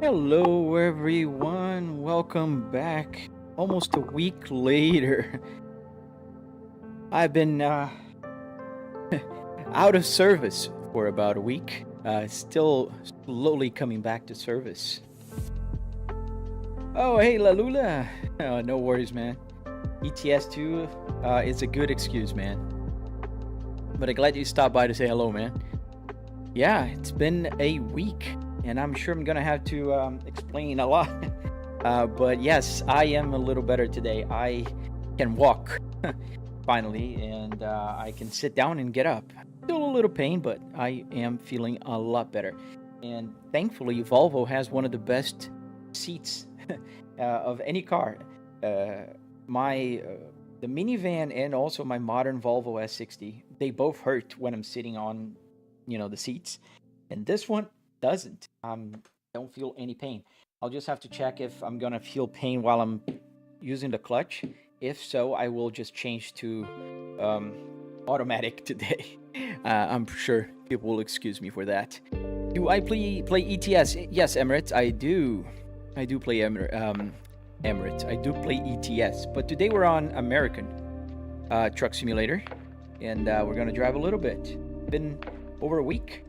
Hello, everyone. Welcome back. Almost a week later. I've been out of service for about a week. Still slowly coming back to service. Oh, hey, Lalula. No worries, man. ETS2 is a good excuse, man. But I'm glad you stopped by to say hello, man. Yeah, it's been a week, and I'm sure I'm gonna have to explain a lot. But yes, I am a little better today. I can walk finally, and I can sit down and get up. Still a little pain, but I am feeling a lot better. And thankfully, Volvo has one of the best seats of any car. My the minivan and also my modern Volvo S60, they both hurt when I'm sitting on, the seats, and this one doesn't. Don't feel any pain. I'll just have to check if I'm gonna feel pain while I'm using the clutch. If so, I will just change to automatic today. I'm sure people will excuse me for that. Do I play ETS? Yes, Emirates. I do play Emirates. I do play ETS. But today we're on American Truck Simulator, and we're gonna drive a little bit. Been over a week.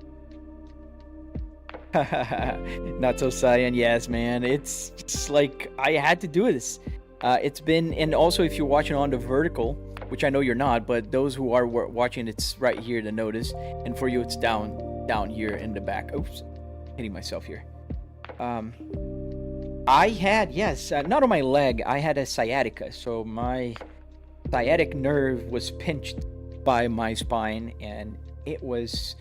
Not so cyan. Yes, man. It's just like I had to do this. It's been, and also if you're watching on the vertical, which I know you're not, but those who are watching, it's right here to notice, and for you it's down here in the back. Oops, hitting myself here. I had, yes, not on my leg. I had a sciatica, so my sciatic nerve was pinched by my spine, and it was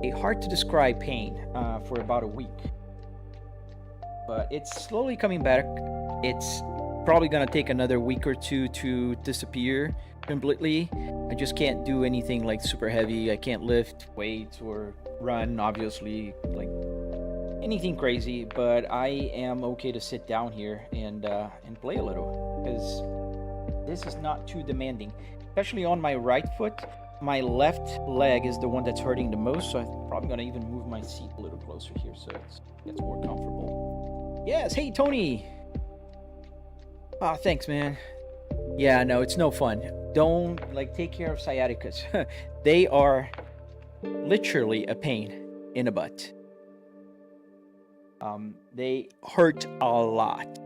a hard to describe pain for about a week. But it's slowly coming back. It's probably gonna take another week or two to disappear completely. I just can't do anything like super heavy. I can't lift weights or run, obviously, like anything crazy. But I am okay to sit down here and play a little, because this is not too demanding, especially on my right foot. My left leg is the one that's hurting the most, so I'm probably gonna even move my seat a little closer here so it's more comfortable. Yes, hey Tony. Thanks, man. Yeah, no, it's no fun. Don't take care of sciaticas. They are literally a pain in the butt. They hurt a lot.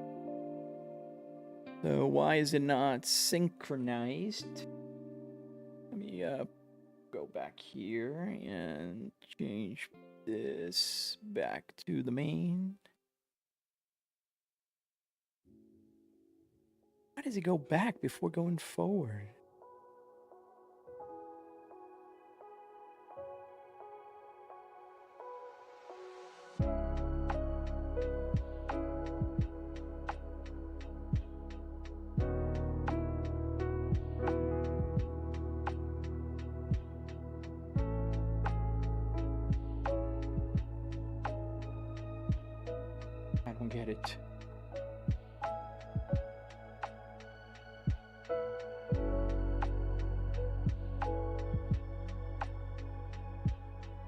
So why is it not synchronized? Let me go back here and change this back to the main. Why does it go back before going forward? I don't get it.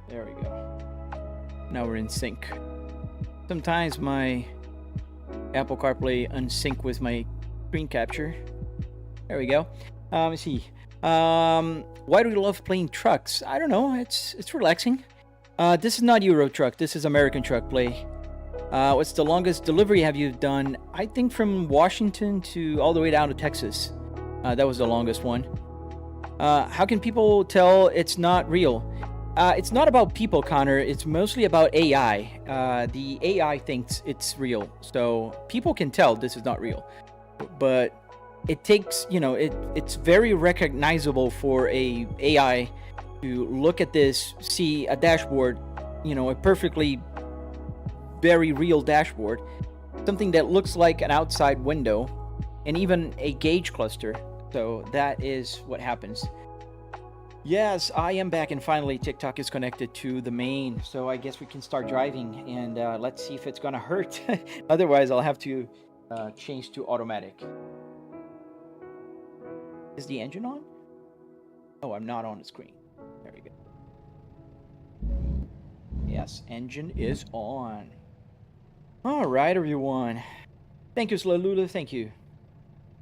There we go. Now we're in sync. Sometimes my Apple CarPlay unsync with my screen capture. There we go. Let's see. Why do we love playing trucks? I don't know. It's relaxing. This is not Euro truck. This is American truck play. What's the longest delivery have you done? I think from Washington to all the way down to Texas. That was the longest one. How can people tell it's not real? It's not about people, Connor. It's mostly about AI. The AI thinks it's real, so people can tell this is not real. But it takes, it's very recognizable for a AI to look at this, see a dashboard, a perfectly very real dashboard, something that looks like an outside window, and even a gauge cluster. So that is what happens. Yes, I am back, and finally TikTok is connected to the main, so I guess we can start driving, and let's see if it's gonna hurt. Otherwise, I'll have to change to automatic. Is the engine on? Oh, I'm not on the screen. There we go. Yes, engine is on. All right, everyone. Thank you, Slalula. Thank you.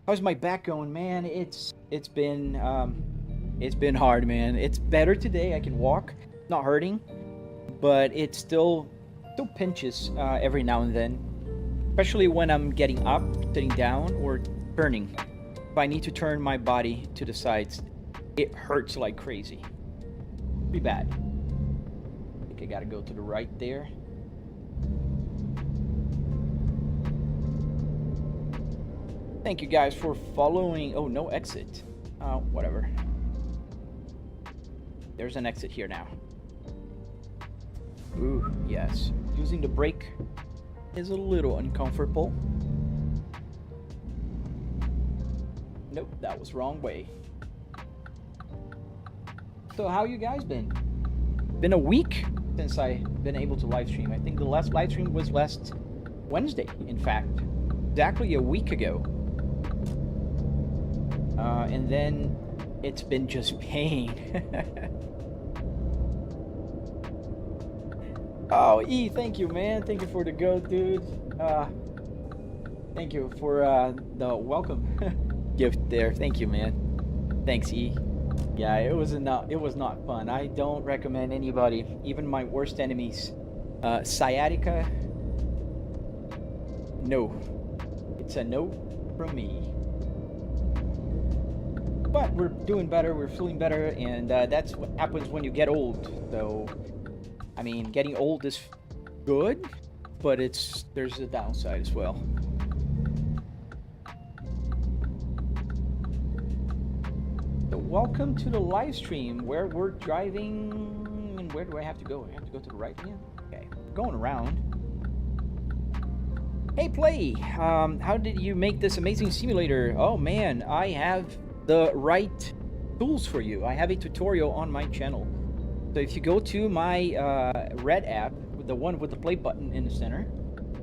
How's my back going, man? It's been hard, man. It's better today. I can walk, not hurting, but it still pinches every now and then, especially when I'm getting up, sitting down, or turning. If I need to turn my body to the sides, it hurts like crazy. Pretty bad. I think I gotta go to the right there. Thank you guys for following. Oh, no exit. Whatever. There's an exit here now. Ooh, yes. Using the brake is a little uncomfortable. Nope, that was wrong way. So how you guys been? Been a week since I've been able to live stream. I think the last live stream was last Wednesday, in fact. Exactly a week ago. And then it's been just pain. Oh, E, thank you, man. Thank you for the go, dude. Thank you for the welcome gift there. Thank you, man. Thanks, E. Yeah, it was not fun. I don't recommend anybody, even my worst enemies. Sciatica. No. It's a no from me. But we're doing better, we're feeling better, and that's what happens when you get old. So, I mean, getting old is good, but there's a downside as well. So welcome to the live stream where we're driving, and where do I have to go? I have to go to the right again? Okay, we're going around. Hey, Play! How did you make this amazing simulator? Oh man, I have the right tools for you. I have a tutorial on my channel. So if you go to my red app, the one with the play button in the center,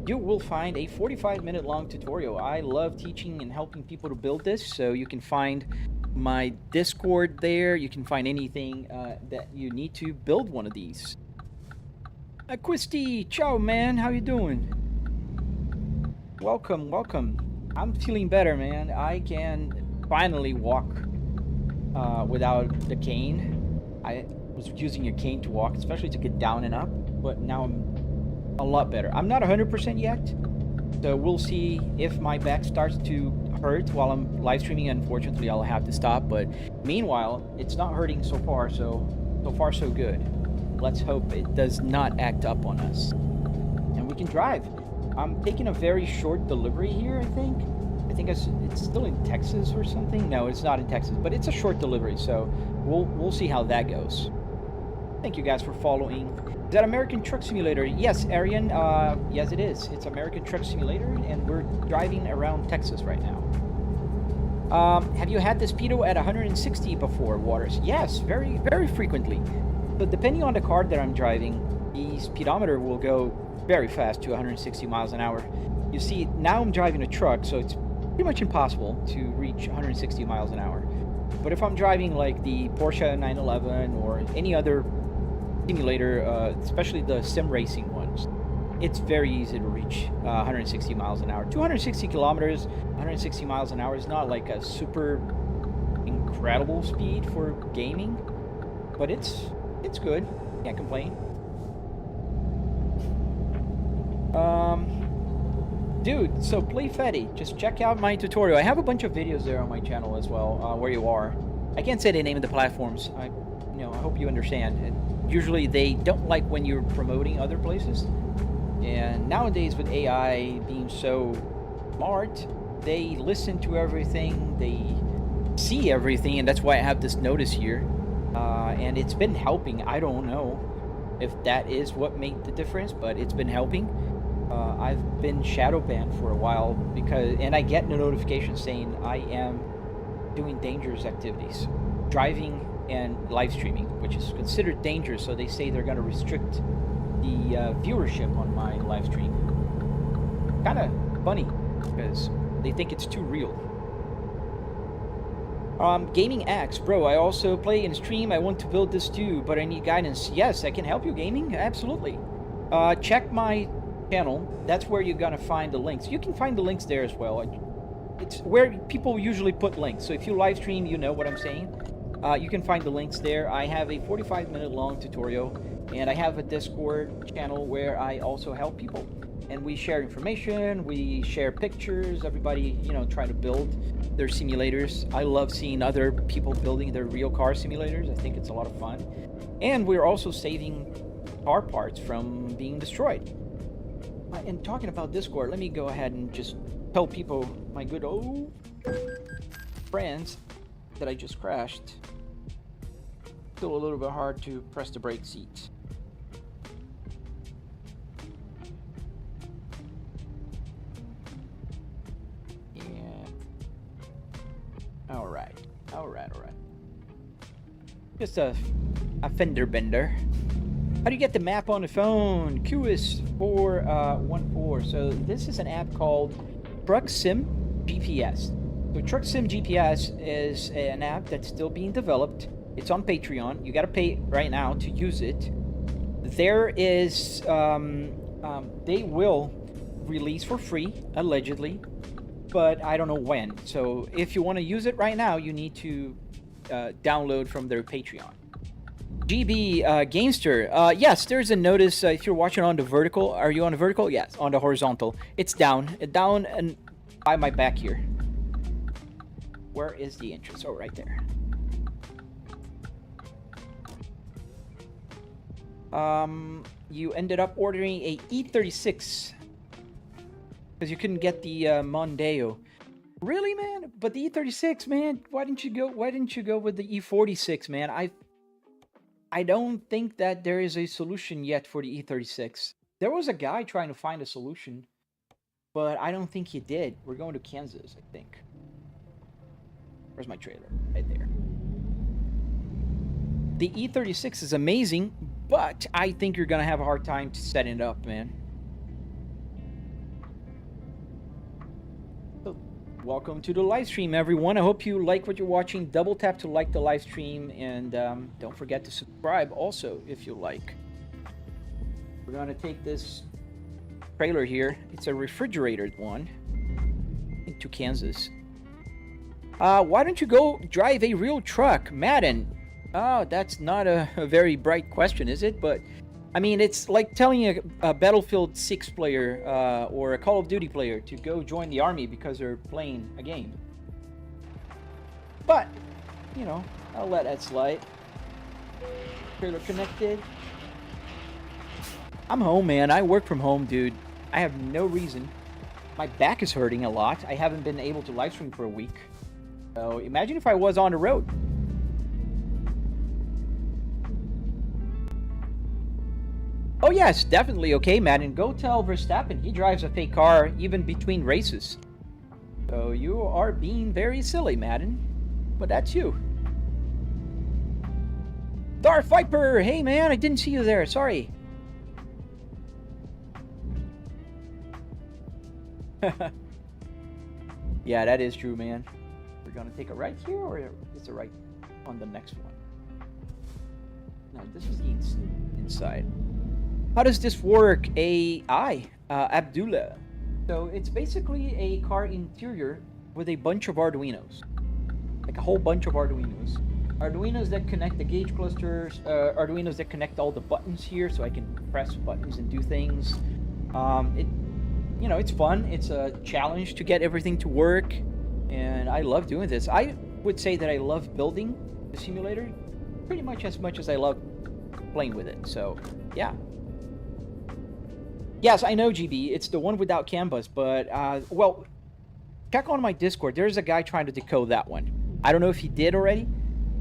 you will find a 45-minute long tutorial. I love teaching and helping people to build this, so you can find my Discord there. You can find anything that you need to build one of these. Quisti, ciao man, how you doing? Welcome, welcome. I'm feeling better, man. I can finally walk without the cane. I was using a cane to walk, especially to get down and up, but now I'm a lot better. I'm not 100% yet, so we'll see if my back starts to hurt while I'm live streaming. Unfortunately, I'll have to stop, but meanwhile, it's not hurting so far, so far so good. Let's hope it does not act up on us, and we can drive. I'm taking a very short delivery here, I think. It's still in Texas or something. No, it's not in Texas, but it's a short delivery, so we'll see how that goes. Thank you guys for following. Is that American Truck Simulator? Yes, Arian. Yes, it is. It's American Truck Simulator, and we're driving around Texas right now. Have you had the speedo at 160 before, Waters? Yes, very, very frequently. But depending on the car that I'm driving, the speedometer will go very fast to 160 miles an hour. You see, now I'm driving a truck, so it's pretty much impossible to reach 160 miles an hour. But if I'm driving like the Porsche 911 or any other simulator, especially the sim racing ones, it's very easy to reach 160 miles an hour. 260 kilometers, 160 miles an hour is not like a super incredible speed for gaming, but it's good. Can't complain. Dude, so Play Fetty, just check out my tutorial. I have a bunch of videos there on my channel as well, where you are. I can't say the name of the platforms. I hope you understand. And usually they don't like when you're promoting other places. And nowadays with AI being so smart, they listen to everything, they see everything, and that's why I have this notice here. And it's been helping. I don't know if that is what made the difference, but it's been helping. I've been shadow banned for a while and I get a notification saying I am doing dangerous activities, driving and live streaming, which is considered dangerous. So they say they're going to restrict the viewership on my live stream. Kind of funny because they think it's too real. Gaming Axe, bro, I also play and stream. I want to build this too, but I need guidance. Yes, I can help you, gaming, absolutely. Check my channel, that's where you're gonna find the links. You can find the links there as well. It's where people usually put links. So if you live stream, you know what I'm saying. You can find the links there. I have a 45-minute long tutorial, and I have a Discord channel where I also help people. And we share information, we share pictures, everybody, you know, try to build their simulators. I love seeing other people building their real car simulators. I think it's a lot of fun. And we're also saving car parts from being destroyed. And talking about Discord, let me go ahead and just tell people, my good old friends, that I just crashed. Still a little bit hard to press the brake seat. Yeah. All right. Just a fender bender. How do you get the map on the phone? QS414. So this is an app called Truck Sim GPS. So Truck Sim GPS is an app that's still being developed. It's on Patreon. You got to pay right now to use it. There is, they will release for free, allegedly, but I don't know when. So if you want to use it right now, you need to download from their Patreon. GB Gamester, yes, there's a notice if you're watching on the vertical. Are you on the vertical? Yes, on the horizontal. It's down and by my back here. Where is the entrance? Oh, right there. You ended up ordering a E36 because you couldn't get the Mondeo. Really, man? But the E36, man, why didn't you go with the E46, man? I don't think that there is a solution yet for the E36. There was a guy trying to find a solution, but I don't think he did. We're going to Kansas, I think. Where's my trailer? Right there. The E36 is amazing, but I think you're going to have a hard time setting it up, man. So, welcome to the live stream, everyone. I hope you like what you're watching. Double tap to like the live stream, and don't forget to subscribe also if you like. We're going to take this trailer here. It's a refrigerated one into Kansas. Why don't you go drive a real truck, Madden? Oh, that's not a very bright question, is it? But, I mean, it's like telling a Battlefield 6 player or a Call of Duty player to go join the army because they're playing a game. But, you know, I'll let that slide. Trailer connected. I'm home, man. I work from home, dude. I have no reason. My back is hurting a lot. I haven't been able to live stream for a week. So imagine if I was on the road. Oh yes, definitely okay, Madden. Go tell Verstappen he drives a fake car even between races. So you are being very silly, Madden. But that's you. Darth Viper! Hey man, I didn't see you there. Sorry. Yeah, that is true, man. We're gonna take a right here, or is it right on the next one? No, this is the inside. How does this work? Abdullah. So it's basically a car interior with a bunch of Arduinos. Like a whole bunch of Arduinos. Arduinos that connect the gauge clusters, Arduinos that connect all the buttons here so I can press buttons and do things. You know, it's fun. It's a challenge to get everything to work, and I love doing this. I would say that I love building the simulator pretty much as I love playing with it. So, yeah. Yes, I know, GB. It's the one without CAN bus, but, well, check on my Discord. There's a guy trying to decode that one. I don't know if he did already,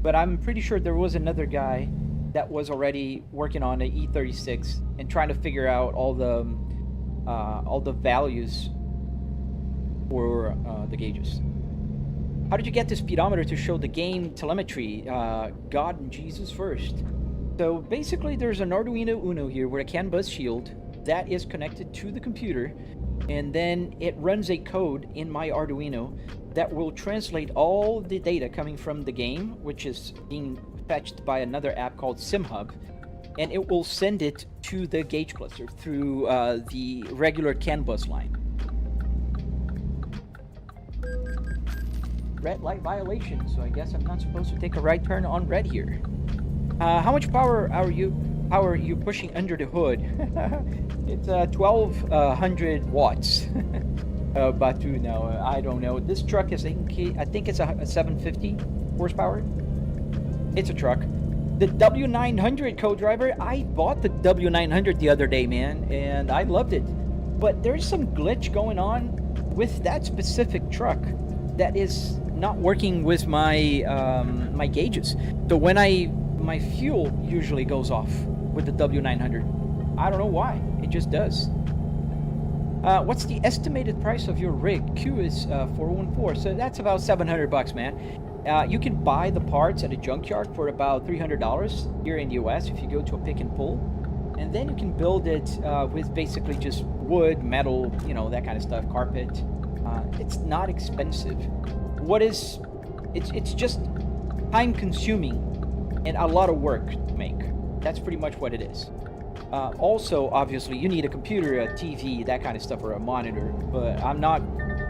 but I'm pretty sure there was another guy that was already working on an E36 and trying to figure out all the values for the gauges. How did you get the speedometer to show the game telemetry? God and Jesus first. So basically there's an Arduino Uno here with a CAN bus shield that is connected to the computer, and then it runs a code in my Arduino that will translate all the data coming from the game, which is being fetched by another app called SimHub, and it will send it to the gauge cluster through the regular CAN bus line. Red light violation, so I guess I'm not supposed to take a right turn on red here. How much power are you pushing under the hood? It's 1200 watts. Batu, no, I don't know. This truck is, I think it's a 750 horsepower. It's a truck. The W900 co-driver, I bought the W900 the other day, man, and I loved it. But there's some glitch going on with that specific truck that is not working with my my gauges. So when my fuel usually goes off with the W900. I don't know why. It just does. What's the estimated price of your rig? Q is 414, so that's about $700, man. You can buy the parts at a junkyard for about $300 here in the US if you go to a pick and pull, and then you can build it with basically just wood, metal, you know, that kind of stuff, carpet. It's not expensive. It's just time consuming and a lot of work to make. That's pretty much what it is. Also, obviously, you need a computer, a TV, that kind of stuff, or a monitor, but I'm not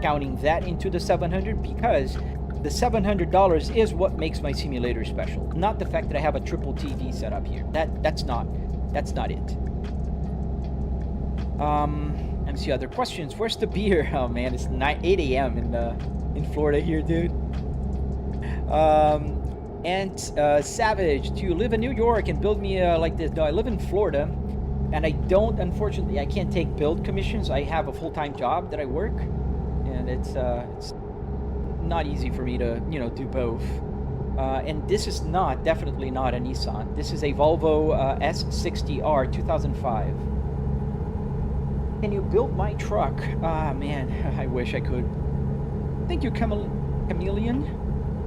counting that into the $700 because the $700 is what makes my simulator special, not the fact that I have a triple TV set up here. That's not it. Let me see other questions. Where's the beer? Oh man, it's 8 a.m. in Florida here, dude. And Savage, do you live in New York and build me like this? No, I live in Florida, and I don't, unfortunately, I can't take build commissions. I have a full-time job that I work, and it's not easy for me to, you know, do both. And this is definitely not a Nissan. This is a Volvo S60R 2005. Can you build my truck? Ah, man, I wish I could. Thank you, Chameleon.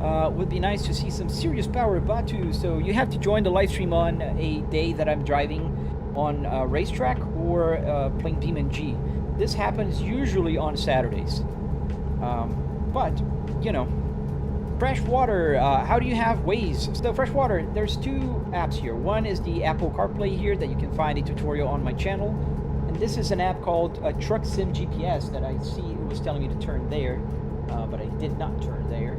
Would be nice to see some serious power, Batu. So you have to join the live stream on a day that I'm driving on a racetrack or playing BeamNG. This happens usually on Saturdays. But, you know, freshwater, how do you have Waze? So freshwater, there's two apps here. One is the Apple CarPlay here that you can find a tutorial on my channel. And this is an app called Truck Sim GPS that I see it was telling me to turn there, but I did not turn there.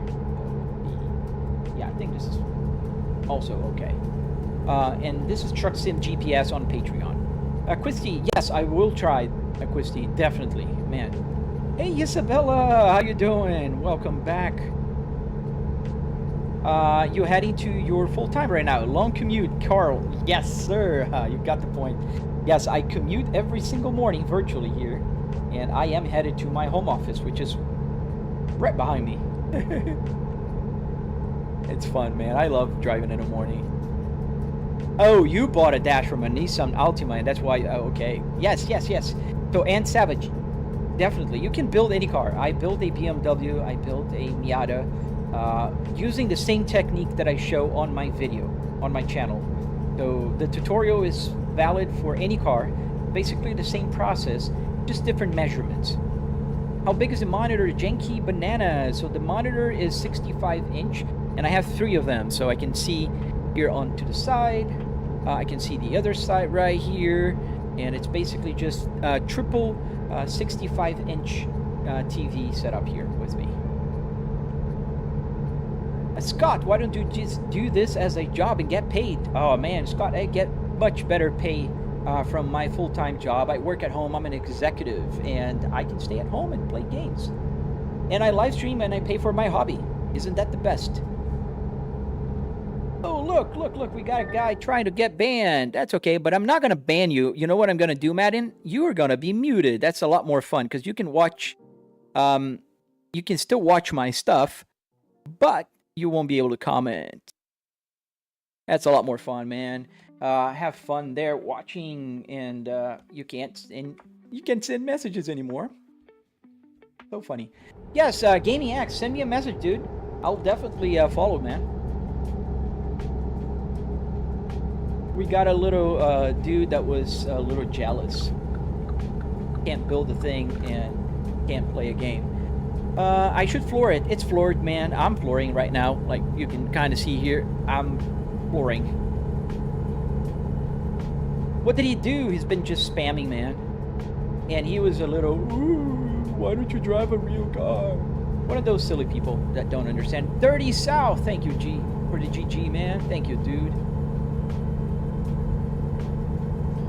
Yeah, I think this is also okay. And this is Truck Sim GPS on Patreon. Quisty, yes, I will try Quisty, definitely, man. Hey, Isabella, how you doing? Welcome back. You heading to your full-time right now? Long commute, Carl. Yes, sir. You got the point. Yes, I commute every single morning virtually here, and I am headed to my home office, which is right behind me. It's fun, man. I love driving in the morning. Oh, you bought a dash from a Nissan Altima, and that's why. Oh, okay. Yes. So, and Savage, definitely. You can build any car. I built a BMW. I built a Miata, using the same technique that I show on my video, on my channel. So the tutorial is valid for any car. Basically the same process, just different measurements. How big is the monitor? Janky Banana. So the monitor is 65-inch, and I have 3 of them. So I can see here on to the side. I can see the other side right here. And it's basically just triple 65-inch TV set up here with me. Scott, why don't you just do this as a job and get paid? Oh man, Scott, I get much better pay from my full-time job. I work at home. I'm an executive, and I can stay at home and play games. And I live stream and I pay for my hobby. Isn't that the best? Oh, look, we got a guy trying to get banned. That's okay, but I'm not going to ban you. You know what I'm going to do, Madden? You are going to be muted. That's a lot more fun because you can watch, you can still watch my stuff, but you won't be able to comment. That's a lot more fun, man. Have fun there watching, and you can't send messages anymore. So funny. Yes, Gaming X, send me a message, dude. I'll definitely follow, man. We got a little dude that was a little jealous. Can't build a thing and can't play a game. I should floor it. It's floored, man. I'm flooring right now. Like you can kind of see here, I'm flooring. What did he do? He's been just spamming, man. And he was a little, ooh, why don't you drive a real car? One of those silly people that don't understand. 30 South, thank you, G, for the GG, man. Thank you, dude.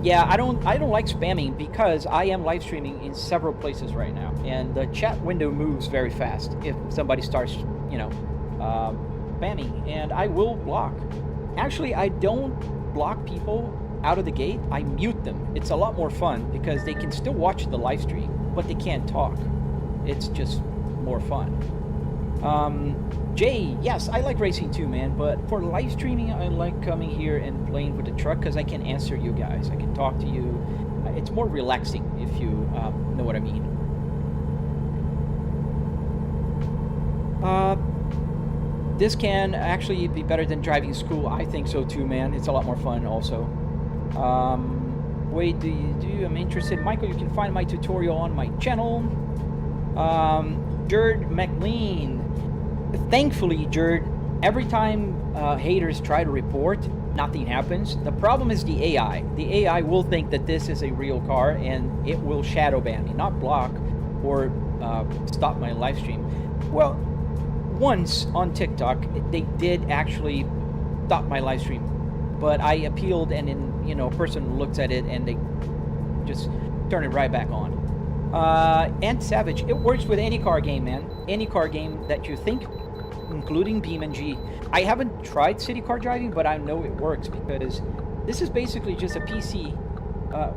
Yeah, I don't like spamming because I am live streaming in several places right now, and the chat window moves very fast if somebody starts, you know, spamming, and I will block. Actually, I don't block people out of the gate. I mute them. It's a lot more fun because they can still watch the live stream, but they can't talk. It's just more fun. Jay, yes, I like racing too, man, but for live streaming, I like coming here and playing with the truck because I can answer you guys. I can talk to you. It's more relaxing, if you know what I mean. This can actually be better than driving school. I think so too, man. It's a lot more fun also. Wait, I'm interested. Michael, you can find my tutorial on my channel. Jerd McLean. Thankfully, Jerd, every time haters try to report, nothing happens. The problem is the AI. The AI will think that this is a real car and it will shadow ban me, not block or stop my live stream. Well, once on TikTok, they did actually stop my live stream, but I appealed, and then, you know, a person looks at it and they just turn it right back on. Ant Savage, it works with any car game, man. Any car game that you think, including BeamNG. I haven't tried city car driving, but I know it works because this is basically just a PC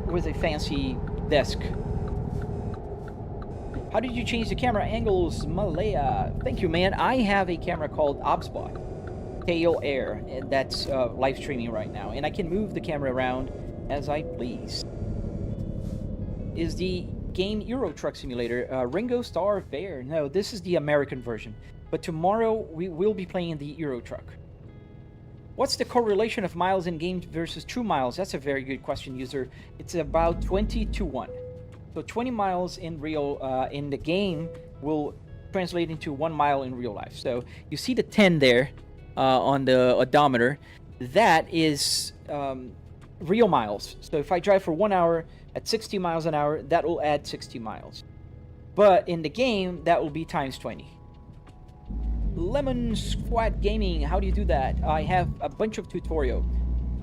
with a fancy desk. How did you change the camera angles, Malaya? Thank you, man. I have a camera called OBSBot Tail Air, and that's live streaming right now, and I can move the camera around as I please. Is the game Euro Truck Simulator Ringo Starr Fair? No, this is the American version. But tomorrow we will be playing the Euro Truck. What's the correlation of miles in game versus true miles? That's a very good question, user. It's about 20-1. So 20 miles in real in the game will translate into 1 mile in real life. So you see the 10 there on the odometer. That is real miles. So if I drive for 1 hour at 60 miles an hour, that will add 60 miles. But in the game, that will be times 20. Lemon Squad Gaming, how do you do that? I have a bunch of tutorial.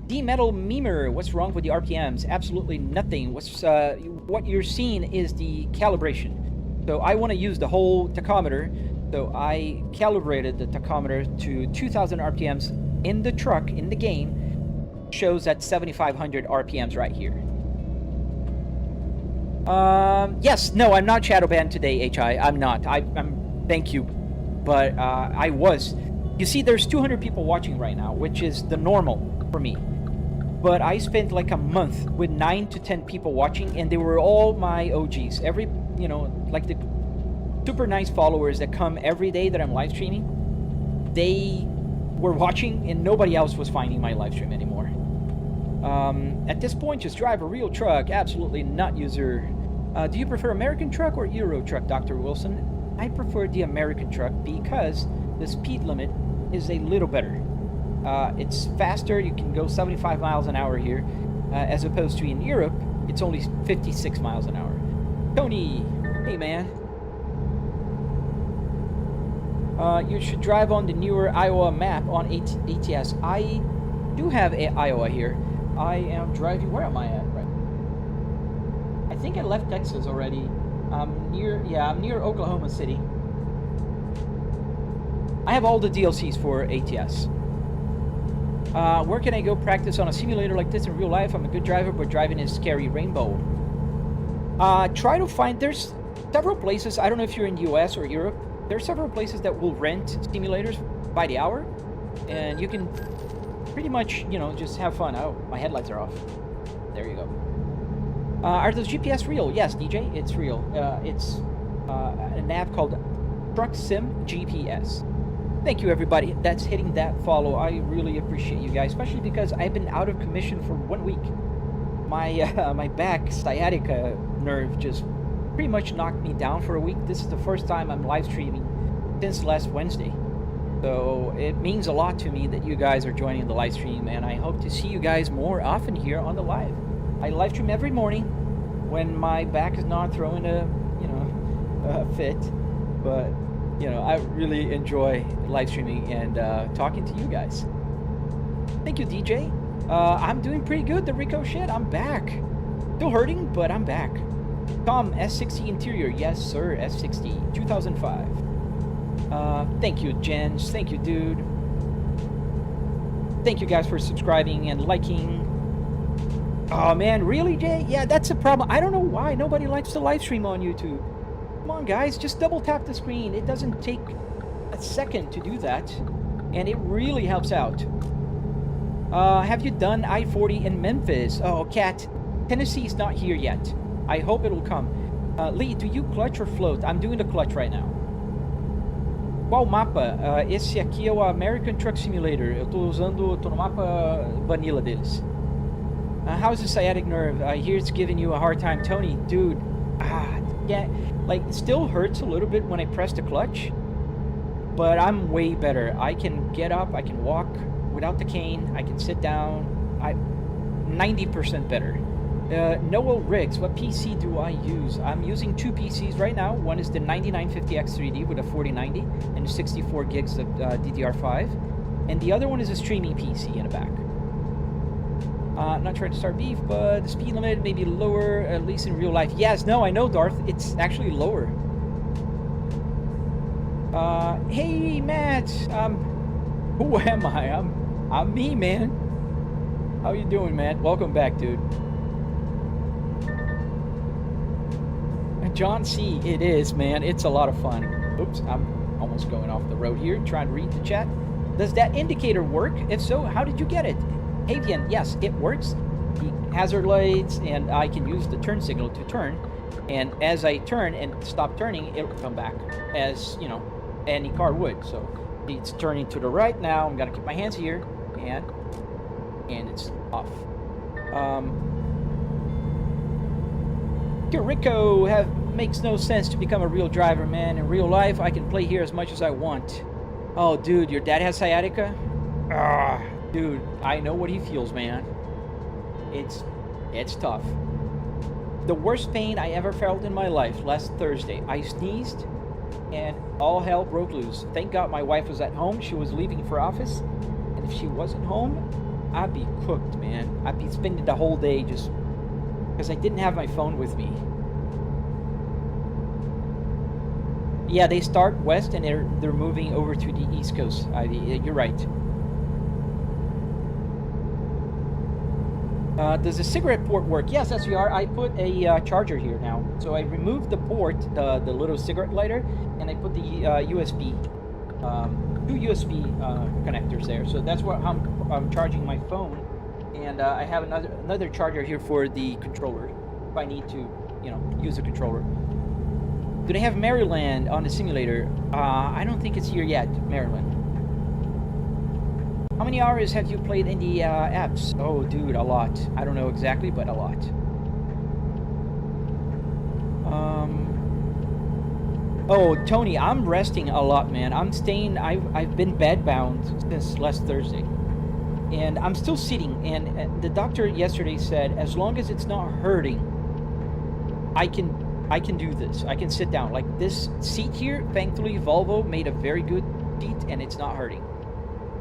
D-Metal Memer, what's wrong with the RPMs? Absolutely nothing. What you're seeing is the calibration. So I want to use the whole tachometer. So I calibrated the tachometer to 2000 RPMs in the truck, in the game. Shows at 7500 RPMs right here. Yes, no, I'm not shadow banned today, HI. I'm not. I'm thank you. But I was. You see, there's 200 people watching right now, which is the normal for me. But I spent like a month with 9 to 10 people watching, and they were all my OGs. Every, you know, like the super nice followers that come every day that I'm live streaming, they were watching, and nobody else was finding my live stream anymore. At this point, just drive a real truck. Absolutely not, user. Do you prefer American truck or Euro truck, Dr. Wilson? I prefer the American truck because the speed limit is a little better. It's faster. You can go 75 miles an hour here, as opposed to in Europe, it's only 56 miles an hour. Tony, hey man. You should drive on the newer Iowa map on ATS. I do have Iowa here. I am driving. Where am I at? Right. I think I left Texas already. I'm near Oklahoma City. I have all the DLCs for ATS. Where can I go practice on a simulator like this in real life? I'm a good driver, but driving is scary. Rainbow. Try to find, there's several places, I don't know if you're in the US or Europe, there are several places that will rent simulators by the hour, and you can pretty much, you know, just have fun. Oh, my headlights are off. There you go. Are those GPS real? Yes, DJ, it's real. It's an app called Truck Sim GPS. Thank you, everybody that's hitting that follow. I really appreciate you guys, especially because I've been out of commission for 1 week. My my back sciatica nerve just pretty much knocked me down for a week. This is the first time I'm live streaming since last Wednesday. So it means a lot to me that you guys are joining the live stream, and I hope to see you guys more often here on the live. I live stream every morning when my back is not throwing a, you know, a fit. But, you know, I really enjoy live streaming and talking to you guys. Thank you, DJ. I'm doing pretty good, the Rico shit. I'm back. Still hurting, but I'm back. Tom, S60 interior. Yes, sir, S60, 2005. Thank you, Jens. Thank you, dude. Thank you guys for subscribing and liking. Oh, man, really, Jay? Yeah, that's a problem. I don't know why nobody likes to live stream on YouTube. Come on, guys, just double tap the screen. It doesn't take a second to do that, and it really helps out. Have you done I-40 in Memphis? Oh, Cat, Tennessee's not here yet. I hope it'll come. Lee, do you clutch or float? I'm doing the clutch right now. Qual mapa? Esse aqui é o American Truck Simulator. Eu tô no mapa vanilla deles. How's the sciatic nerve? I hear it's giving you a hard time. Tony, dude, yeah, like, it still hurts a little bit when I press the clutch, but I'm way better. I can get up, I can walk without the cane, I can sit down. 90% better. Noel Riggs, what PC do I use? I'm using two PCs right now. One is the 9950X3D with a 4090 and 64 gigs of DDR5. And the other one is a streaming PC in the back. Not trying to start beef, but the speed limit may be lower, at least in real life. Yes, no, I know, Darth. It's actually lower. Hey, Matt. Who am I? I'm me, man. How you doing, man? Welcome back, dude. John C. It is, man. It's a lot of fun. Oops, I'm almost going off the road here, trying to read the chat. Does that indicator work? If so, how did you get it? Avian, yes, it works. The hazard lights, and I can use the turn signal to turn. And as I turn and stop turning, it will come back, as, you know, any car would. So it's turning to the right now. I'm gonna keep my hands here, and it's off. Rico makes no sense to become a real driver, man. In real life, I can play here as much as I want. Oh, dude, your dad has sciatica? Dude, I know what he feels, man. It's tough. The worst pain I ever felt in my life last Thursday. I sneezed, and all hell broke loose. Thank God my wife was at home. She was leaving for office, and if she wasn't home, I'd be cooked, man. I'd be spending the whole day just because I didn't have my phone with me. Yeah, they start west and they're moving over to the east coast. You're right. Does the cigarette port work? Yes, SVR. I put a charger here now. So I removed the port, the little cigarette lighter, and I put the USB, two USB connectors there. So that's what I'm charging my phone. And I have another charger here for the controller if I need to, you know, use the controller. Do they have Maryland on the simulator? I don't think it's here yet, Maryland. How many hours have you played in the apps? Oh, dude, a lot. I don't know exactly, but a lot. Oh, Tony, I'm resting a lot, man. I'm staying. I've been bedbound since last Thursday. And I'm still sitting, and the doctor yesterday said, as long as it's not hurting, I can do this. I can sit down. Like this seat here, thankfully, Volvo made a very good seat, and it's not hurting.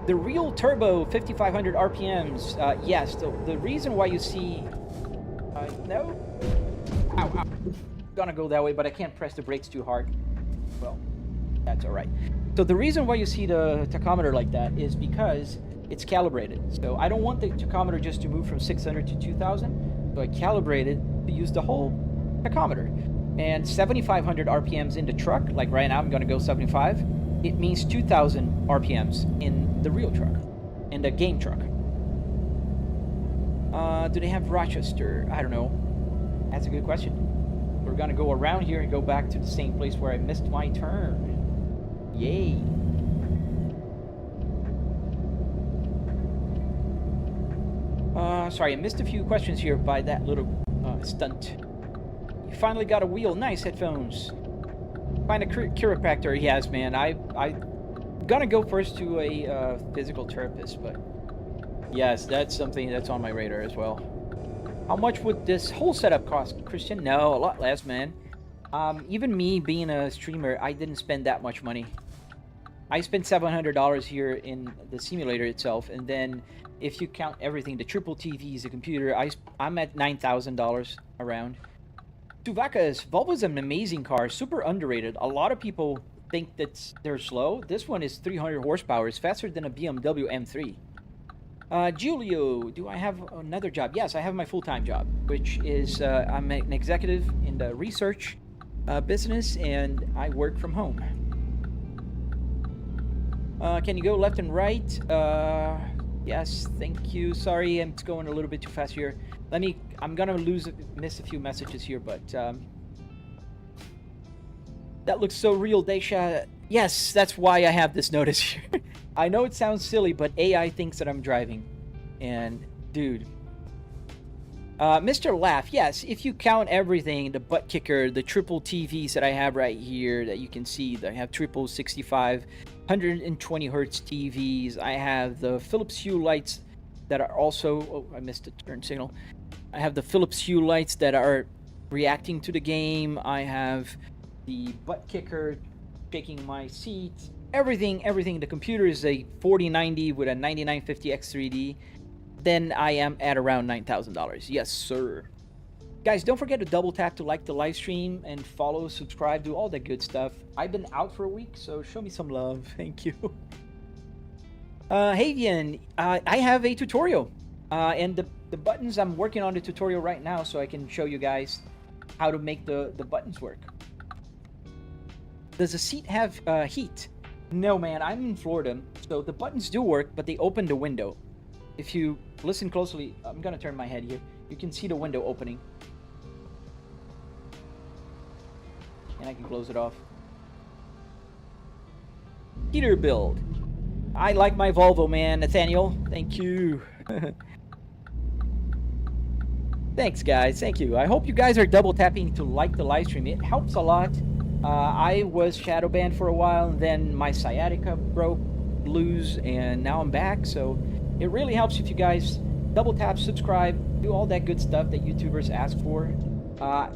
The real turbo, 5,500 RPMs, yes. The reason why you see... no? Ow, ow. Gonna go that way, but I can't press the brakes too hard. Well, that's alright. So the reason why you see the tachometer like that is because it's calibrated. So I don't want the tachometer just to move from 600 to 2,000. So I calibrated to use the whole tachometer. And 7,500 RPMs in the truck, like right now I'm going to go 75. It means 2,000 RPMs in the real truck, in the game truck. Do they have Rochester? I don't know. That's a good question. We're going to go around here and go back to the same place where I missed my turn. Yay. Sorry, I missed a few questions here by that little stunt. You finally got a wheel. Nice headphones. Find a chiropractor. Yes, man. I'm gonna go first to a physical therapist, but yes, that's something that's on my radar as well. How much would this whole setup cost, Christian? No, a lot less, man. Even me being a streamer, I didn't spend that much money. I spent $700 here in the simulator itself, and then if you count everything, the triple TVs, the computer, I'm at $9,000 around. Tuvacas, Volvo is an amazing car, super underrated. A lot of people think that they're slow. This one is 300 horsepower. It's faster than a BMW M3. Julio, do I have another job? Yes, I have my full-time job, which is I'm an executive in the research business, and I work from home. Can you go left and right? Yes, thank you. Sorry, I'm going a little bit too fast here. I'm gonna miss a few messages here, but that looks so real, Daisha. Yes, that's why I have this notice here. I know it sounds silly, but AI thinks that I'm driving. And, dude. Mr. Laugh, yes, if you count everything, the Buttkicker, the triple TVs that I have right here that you can see, that I have triple 65, 120 hertz TVs. I have the Philips Hue lights that are also, oh, I missed the turn signal. I have the Philips Hue lights that are reacting to the game. I have the Buttkicker shaking my seat. Everything. The computer is a 4090 with a 9950 X3D. Then I am at around $9,000. Yes, sir. Guys, don't forget to double tap to like the live stream and follow, subscribe, do all that good stuff. I've been out for a week, so show me some love. Thank you. Havian, I have a tutorial. And the buttons, I'm working on the tutorial right now so I can show you guys how to make the buttons work. Does the seat have heat? No, man, I'm in Florida, so the buttons do work, but they open the window. If you listen closely, I'm gonna turn my head here. You can see the window opening. And I can close it off. Heater build. I like my Volvo, man, Nathaniel. Thank you. Thanks, guys. Thank you. I hope you guys are double tapping to like the live stream. It helps a lot. I was shadow banned for a while, and then my sciatica broke loose, and now I'm back. So it really helps if you guys double tap, subscribe, do all that good stuff that YouTubers ask for.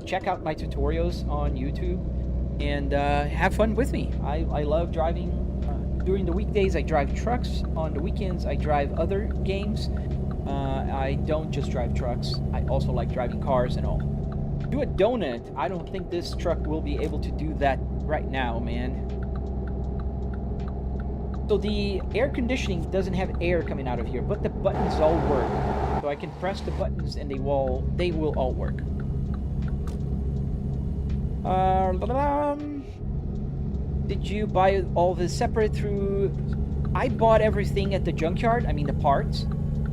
Check out my tutorials on YouTube, and have fun with me. I love driving. During the weekdays, I drive trucks. On the weekends, I drive other games. I don't just drive trucks. I also like driving cars and all. Do a donut. I don't think this truck will be able to do that right now, man. So the air conditioning doesn't have air coming out of here, but the buttons all work. So I can press the buttons and they will all work. Did you buy all this separate through... I bought everything at the Junkyard, I mean the parts,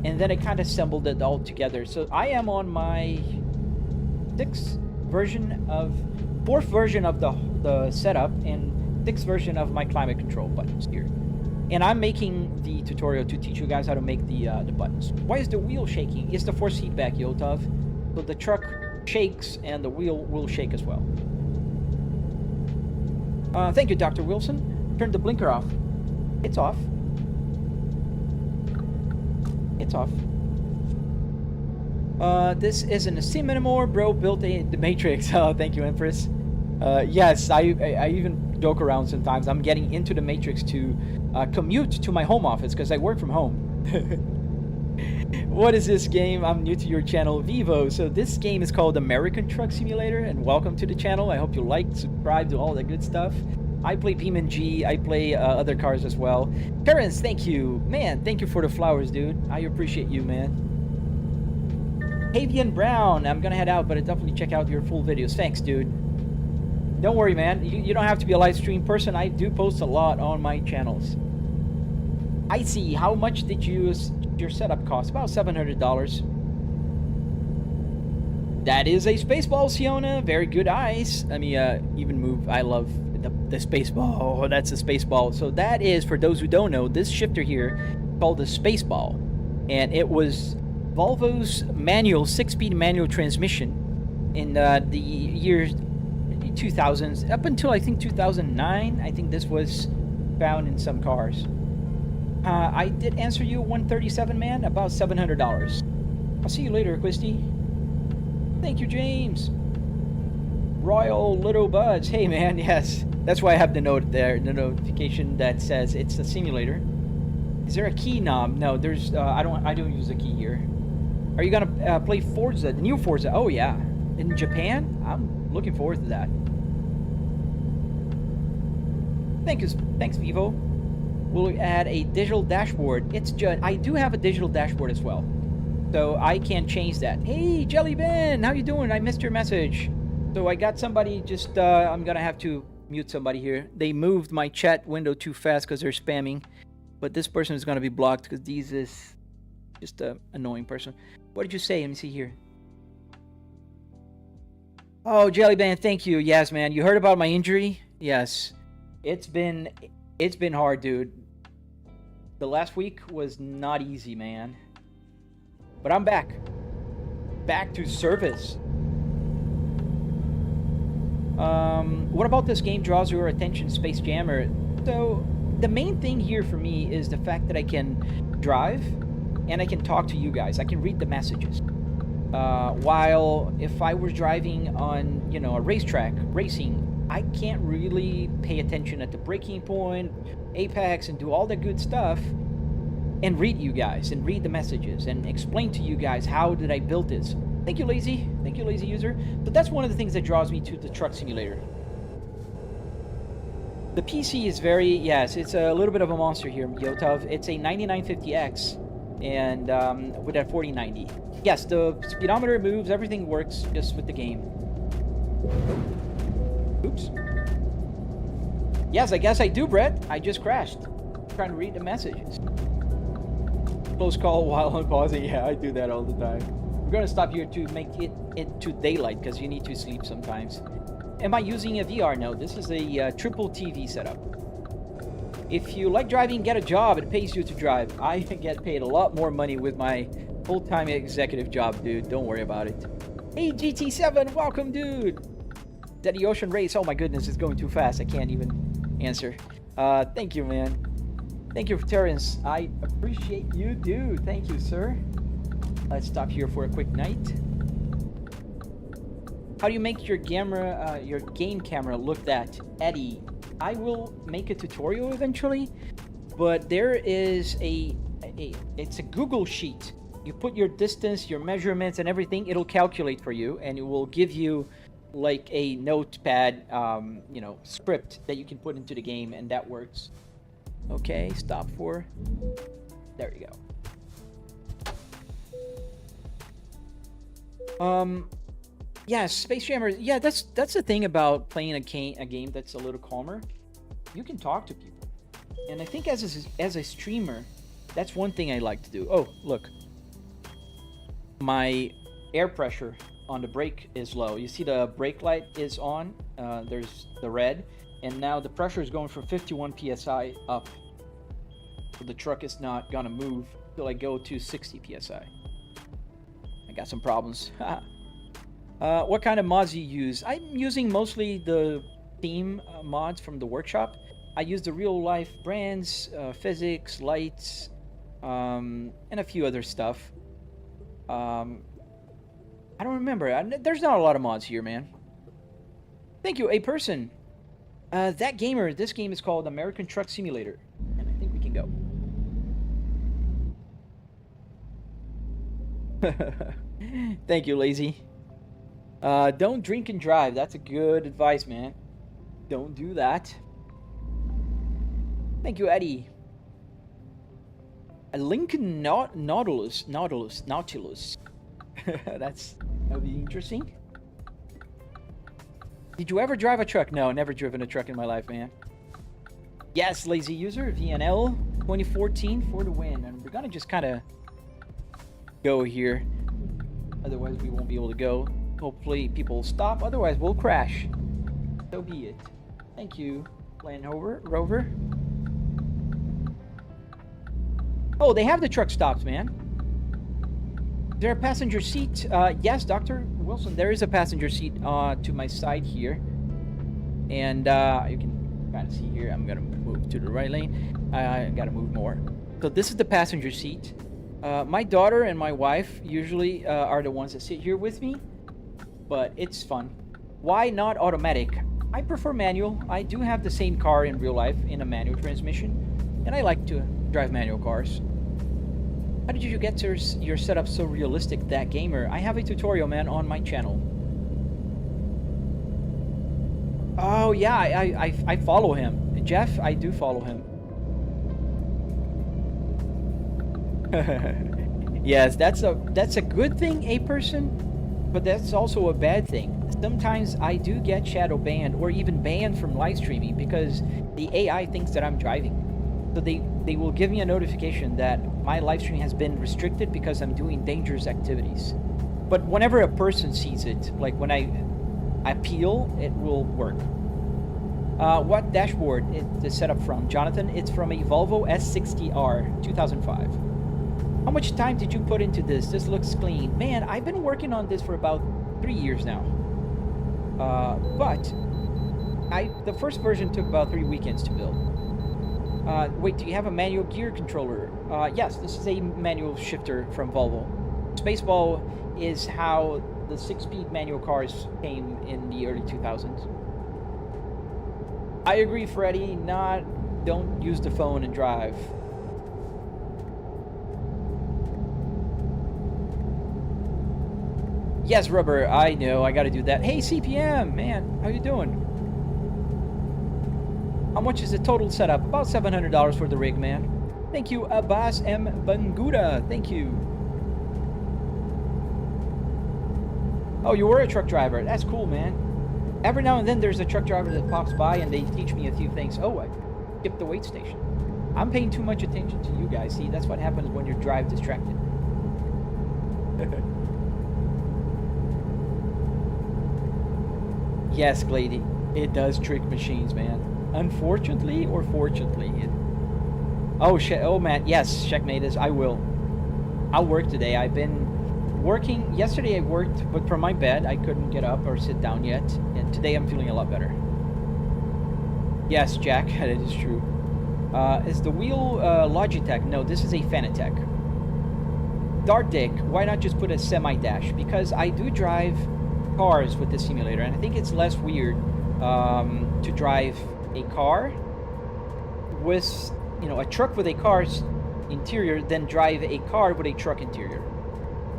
and then I kind of assembled it all together. So I am on my fourth version of the setup and sixth version of my climate control buttons here. And I'm making the tutorial to teach you guys how to make the buttons. Why is the wheel shaking? It's the force feedback, Yotov. So the truck shakes and the wheel will shake as well. Thank you, Dr. Wilson. Turn the blinker off. It's off. It's off. This isn't a sim anymore. Bro built the Matrix. Oh, thank you, Empress. Yes, I even joke around sometimes. I'm getting into the Matrix to commute to my home office because I work from home. What is this game? I'm new to your channel, Vivo. So this game is called American Truck Simulator, and welcome to the channel. I hope you like, subscribe, do all that good stuff. I play BeamNG. I play other cars as well. Terrence, thank you. Man, thank you for the flowers, dude. I appreciate you, man. Havian Brown, I'm gonna head out, but I definitely check out your full videos. Thanks, dude. Don't worry, man. You don't have to be a live stream person. I do post a lot on my channels. I see. How much did your setup cost? About $700. That is a Spaceball, Siona. Very good eyes. Let me even move. I love the Spaceball. Oh, that's a Spaceball. So that is, for those who don't know, this shifter here called the Spaceball. And it was Volvo's manual, 6-speed manual transmission in the year 2000s. Up until, I think, 2009, I think this was found in some cars. I did answer you 137, man, about $700. I'll see you later, Quisty. Thank you, James. Royal Little Buds. Hey, man. Yes, that's why I have the note there, the notification that says it's a simulator. Is there a key knob? No, there's. I don't use a key here. Are you gonna play Forza, the new Forza? Oh yeah, in Japan. I'm looking forward to that. Thanks, Vivo. We'll add a digital dashboard. It's just I do have a digital dashboard as well, so I can change that. Hey, Jelly Ben, how you doing? I missed your message. So I got somebody. Just I'm gonna have to mute somebody here. They moved my chat window too fast because they're spamming. But this person is gonna be blocked because these is just an annoying person. What did you say? Let me see here. Oh, Jelly Ben, thank you. Yes, man. You heard about my injury? Yes. It's been hard, dude. The last week was not easy, man. But I'm back. Back to service. What about this game draws your attention, Space Jammer? So, the main thing here for me is the fact that I can drive and I can talk to you guys. I can read the messages. While if I was driving on, you know, a racetrack, racing, I can't really pay attention at the braking point, apex, and do all the good stuff and read you guys and read the messages and explain to you guys how did I build this. Thank you, Lazy. Thank you, Lazy User. But that's one of the things that draws me to the truck simulator. The PC is very, yes, it's a little bit of a monster here, Yotov. It's a 9950X and with that 4090. Yes, the speedometer moves, everything works just with the game. Oops. Yes, I guess I do, Brett. I just crashed. I'm trying to read the messages. Close call while I'm pausing. Yeah, I do that all the time. We're going to stop here to make it into daylight because you need to sleep sometimes. Am I using a VR? No, this is a triple TV setup. If you like driving, get a job. It pays you to drive. I get paid a lot more money with my full-time executive job, dude. Don't worry about it. Hey, GT7, welcome, dude. Daddy Ocean Race. Oh my goodness, it's going too fast. I can't even answer. Thank you, man. Thank you, Terrence. I appreciate you, dude. Thank you, sir. Let's stop here for a quick night. How do you make your camera, your game camera look that? Eddie, I will make a tutorial eventually, but there is it's a Google sheet. You put your distance, your measurements, and everything. It'll calculate for you, and it will give you like a notepad, you know, script that you can put into the game, and that works. Okay, stop for. There you go. Yeah, Space Jammer. Yeah, that's the thing about playing a game that's a little calmer. You can talk to people, and I think as a streamer, that's one thing I like to do. Oh, look, my air pressure on the brake is low. You see the brake light is on. There's the red, and now the pressure is going from 51 psi up. So the truck is not gonna move till I go to 60 psi. I got some problems. What kind of mods you use? I'm using mostly the theme mods from the workshop. I use the real life brands, physics, lights, and a few other stuff. I don't remember. There's not a lot of mods here, man. Thank you, a person. That gamer, this game is called American Truck Simulator. And I think we can go. Thank you, Lazy. Don't drink and drive. That's a good advice, man. Don't do that. Thank you, Eddie. A Lincoln Nautilus. That'll be interesting. Did you ever drive a truck? No, never driven a truck in my life, man. Yes, Lazy User, VNL 2014 for the win. And we're gonna just kind of go here. Otherwise, we won't be able to go. Hopefully, people will stop. Otherwise, we'll crash. So be it. Thank you, Land Rover. Oh, they have the truck stops, man. Is there a passenger seat? Yes, Dr. Wilson, there is a passenger seat to my side here. And you can kind of see here, I'm going to move to the right lane. I got to move more. So this is the passenger seat. My daughter and my wife usually are the ones that sit here with me. but it's fun. Why not automatic? I prefer manual. I do have the same car in real life in a manual transmission, and I like to drive manual cars. How did you get your setup so realistic, that gamer? I have a tutorial, man, on my channel. Oh yeah, I follow him. Jeff, I do follow him. Yes, that's a good thing, a person, but that's also a bad thing. Sometimes I do get shadow banned or even banned from live streaming because the AI thinks that I'm driving. So they will give me a notification that my live stream has been restricted because I'm doing dangerous activities. But whenever a person sees it, like when I appeal, it will work. What dashboard is the setup from, Jonathan? It's from a Volvo S60R 2005. How much time did you put into this? This looks clean. Man, I've been working on this for about 3 years now. But the first version took about 3 weekends to build. Wait, do you have a manual gear controller? Yes, this is a manual shifter from Volvo. Spaceball is how the 6-speed manual cars came in the early 2000s. I agree, Freddy. Don't use the phone and drive. Yes, Rubber, I know, I gotta do that. Hey, CPM, man, how you doing? How much is the total setup? About $700 for the rig, man. Thank you, Abbas M. Banguda. Thank you. Oh, you were a truck driver. That's cool, man. Every now and then there's a truck driver that pops by and they teach me a few things. Oh, I skipped the weight station. I'm paying too much attention to you guys. See, that's what happens when you're drive distracted. Yes, Glady, it does trick machines, man. Unfortunately or fortunately. Oh, man, yes, Checkmate is. I will. I'll work today. I've been working. Yesterday I worked, but from my bed, I couldn't get up or sit down yet. And today I'm feeling a lot better. Yes, Jack, that is true. Is the wheel Logitech? No, this is a Fanatec. Dart Dick, why not just put a semi-dash? Because I do drive cars with this simulator, and I think it's less weird to drive a car with, you know, a truck with a car's interior than drive a car with a truck interior.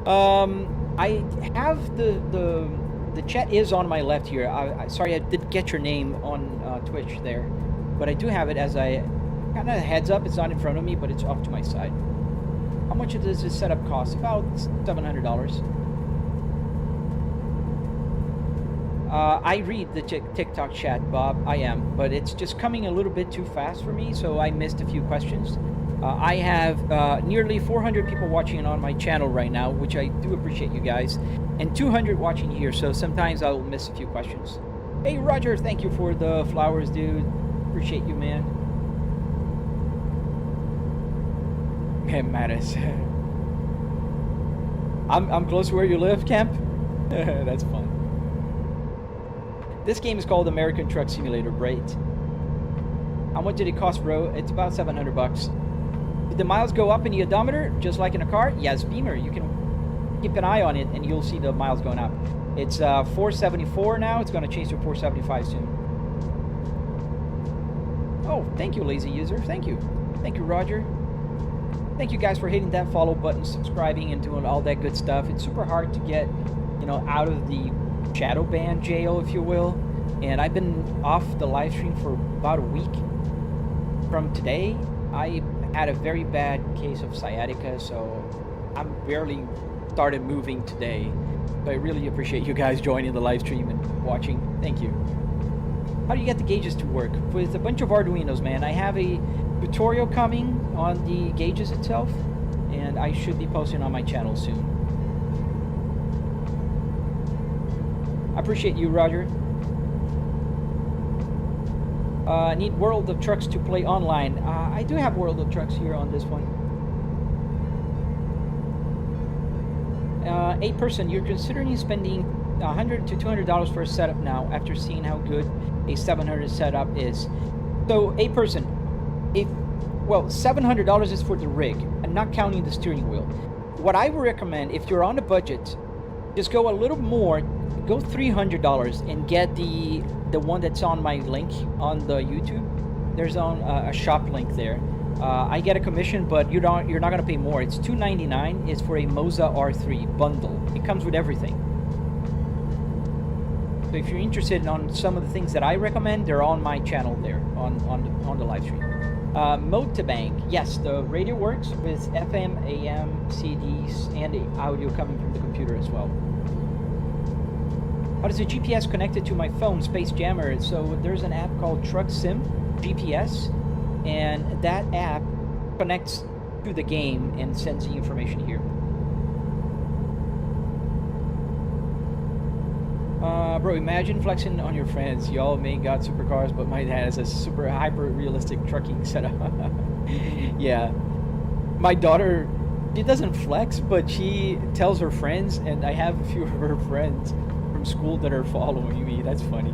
I have the chat is on my left here. Sorry I didn't get your name on Twitch there, but I do have it as I kind of heads up. It's not in front of me, but it's off to my side. How much does this setup cost? About $700. I read the TikTok chat, Bob. I am, but it's just coming a little bit too fast for me, so I missed a few questions. I have nearly 400 people watching on my channel right now, which I do appreciate you guys, and 200 watching here, so sometimes I'll miss a few questions. Hey, Roger, thank you for the flowers, dude. Appreciate you, man. Hey, Mattis. I'm close to where you live, Kemp. That's fun. This game is called American Truck Simulator, right? How much did it cost, bro? It's about 700 bucks. Did the miles go up in the odometer, just like in a car? Yes, Beamer, you can keep an eye on it and you'll see the miles going up. It's 474 now. It's going to change to 475 soon. Oh, thank you, lazy user. Thank you. Thank you, Roger. Thank you guys for hitting that follow button, subscribing, and doing all that good stuff. It's super hard to get, you know, out of the shadow ban jail, if you will, and I've been off the live stream for about a week from today. I had a very bad case of sciatica, so I'm barely started moving today. So I really appreciate you guys joining the live stream and watching. Thank you. How do you get the gauges to work? With a bunch of Arduinos, man. I have a tutorial coming on the gauges itself, and I should be posting on my channel soon. I appreciate you, Roger. Need World of Trucks to play online. I do have World of Trucks here on this one. A person, you're considering spending $100 to $200 for a setup now after seeing how good a 700 setup is. So, a person, well, $700 is for the rig, and not counting the steering wheel. What I would recommend, if you're on a budget, just go a little more go $300 and get the one that's on my link on the YouTube. There's on a shop link there. I get a commission, but you're not gonna pay more. It's $299. It's for a Moza R3 bundle. It comes with everything. So if you're interested on some of the things that I recommend, they're on my channel there on the live stream. Motobank, yes, the radio works with FM, AM, CDs, and the audio coming from the computer as well. How does the GPS connected to my phone? Space Jammer. So there's an app called Truck Sim GPS, and that app connects to the game and sends the information here. Bro, imagine flexing on your friends. Y'all may got supercars, but my dad has a super hyper realistic trucking setup. Yeah, my daughter, she doesn't flex, but she tells her friends, and I have a few of her friends from school that are following me. That's funny.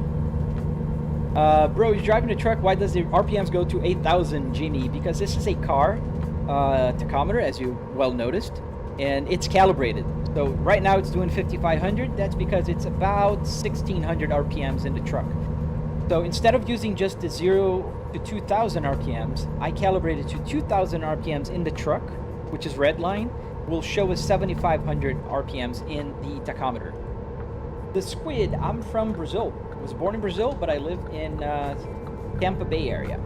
Bro, he's driving a truck. Why does the RPMs go to 8,000, Jimmy? Because this is a car tachometer, as you well noticed, and it's calibrated. So right now it's doing 5,500. That's because it's about 1,600 RPMs in the truck. So instead of using just the 0 to 2,000 RPMs, I calibrated to 2,000 RPMs in the truck, which is red line, will show us 7,500 RPMs in the tachometer. The squid, I'm from Brazil. I was born in Brazil, but I live in Tampa Bay area.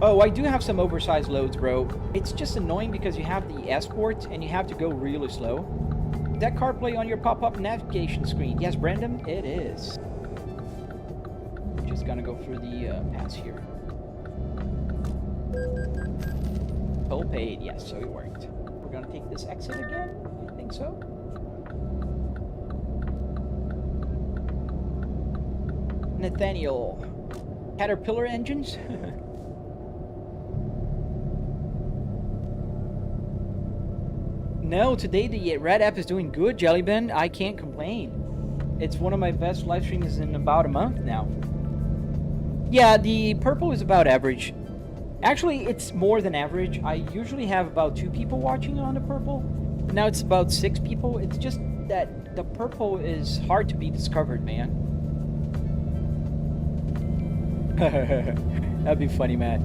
Oh, I do have some oversized loads, bro. It's just annoying because you have the Escort and you have to go really slow. Is that CarPlay on your pop-up navigation screen? Yes, Brandon, it is. Just gonna go through the pass here. Toll paid, yes, so it worked. We're gonna take this exit again. I think so. Nathaniel, Caterpillar engines? No, today the red app is doing good, Jellyben. I can't complain. It's one of my best live streams in about a month now. Yeah, the purple is about average. Actually, it's more than average. I usually have about 2 people watching on the purple. Now it's about 6 people. It's just that the purple is hard to be discovered, man. That'd be funny, Matt.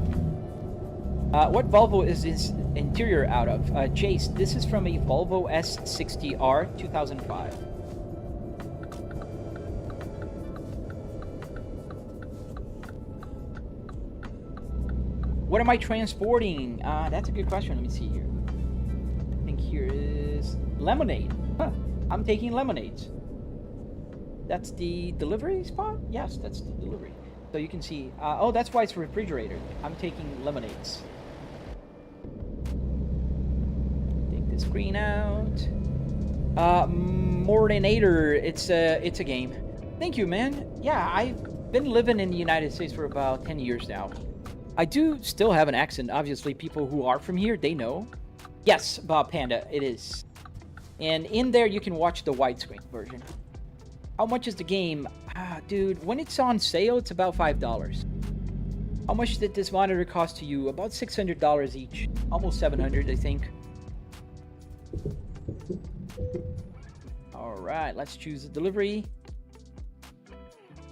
What Volvo is this interior out of? Chase, this is from a Volvo S60R 2005. What am I transporting? That's a good question. Let me see here. I think here is lemonade. Huh. I'm taking lemonades. That's the delivery spot? Yes, that's the delivery. So you can see. Oh, that's why it's refrigerated. I'm taking lemonades. Take the screen out. Mordenator. It's a game. Thank you, man. Yeah, I've been living in the United States for about 10 years now. I do still have an accent. Obviously, people who are from here, they know. Yes, Bob Panda, it is. And in there, you can watch the widescreen version. How much is the game? Dude, when it's on sale, it's about $5. How much did this monitor cost to you? About $600 each. Almost $700, I think. All right, let's choose the delivery.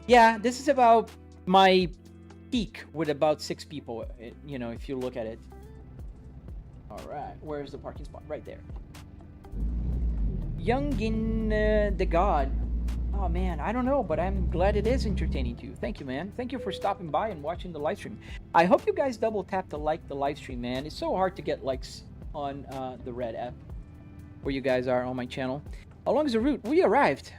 Yeah, this is about my peak with about 6 people, you know, if you look at it. All right, where's the parking spot? Right there. Youngin the God. Oh man, I don't know, but I'm glad it is entertaining to you. Thank you, man. Thank you for stopping by and watching the live stream. I hope you guys double tap to like the live stream, man. It's so hard to get likes on the red app where you guys are on my channel. How long is the route? We arrived.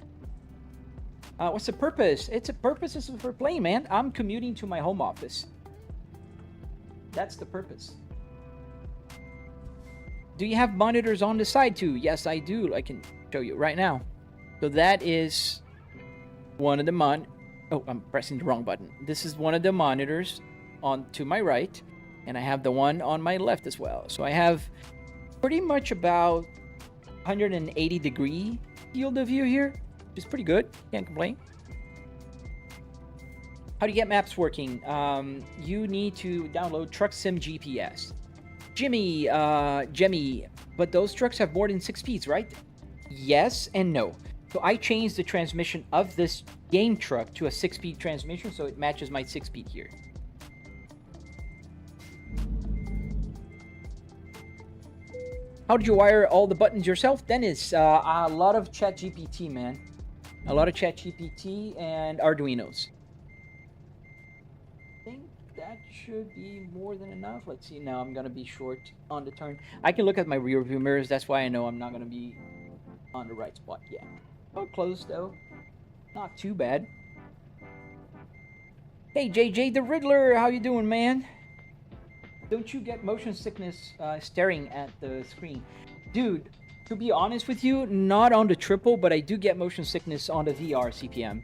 What's the purpose? It's a purpose is for playing, man. I'm commuting to my home office. That's the purpose. Do you have monitors on the side too? Yes, I do. I can show you right now. So that is one of the oh, I'm pressing the wrong button. This is one of the monitors on to my right, and I have the one on my left as well. So I have pretty much about 180 degree field of view here, which is pretty good. Can't complain. How do you get maps working? You need to download Truck Sim GPS. Jimmy, but those trucks have more than 6 speeds, right? yes and no. So I changed the transmission of this game truck to a 6-speed transmission, so it matches my 6-speed here. How did you wire all the buttons yourself? Dennis, a lot of ChatGPT, man. A lot of ChatGPT and Arduinos. I think that should be more than enough. Let's see, now I'm going to be short on the turn. I can look at my rear view mirrors. That's why I know I'm not going to be on the right spot. Yeah. Oh, close, though. Not too bad. Hey, JJ the Riddler. How you doing, man? Don't you get motion sickness staring at the screen? Dude, to be honest with you, not on the triple, but I do get motion sickness on the VR CPM.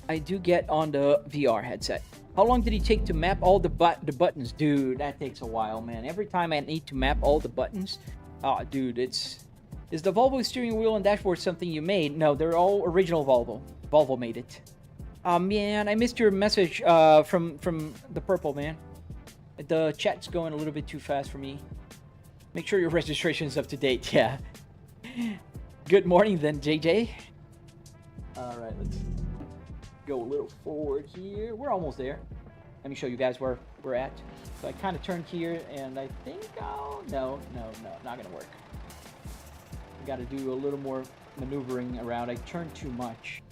I do get on the VR headset. How long did it take to map all the buttons? Dude, that takes a while, man. Every time I need to map all the buttons, dude, is the Volvo steering wheel and dashboard something you made? No, they're all original Volvo. Volvo made it. Man, I missed your message from the purple, man. The chat's going a little bit too fast for me. Make sure your registration is up to date. Yeah. Good morning then, JJ. All right, let's go a little forward here. We're almost there. Let me show you guys where we're at. So I kind of turned here, and I think, oh, no, not gonna work. Got to do a little more maneuvering around. I turned too much.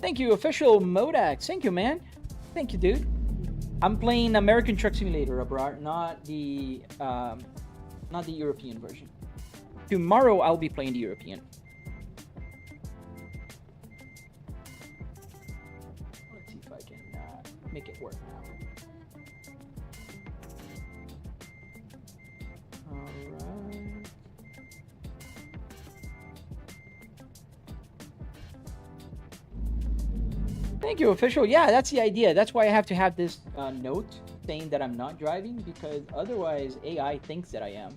Thank you, official Modax. Thank you, man. Thank you, dude. I'm playing American Truck Simulator, Abrar, not the European version. Tomorrow I'll be playing the European. Let's see if I can make it work now. All right. Thank you, official. Yeah, that's the idea. That's why I have to have this note saying that I'm not driving, because otherwise AI thinks that I am.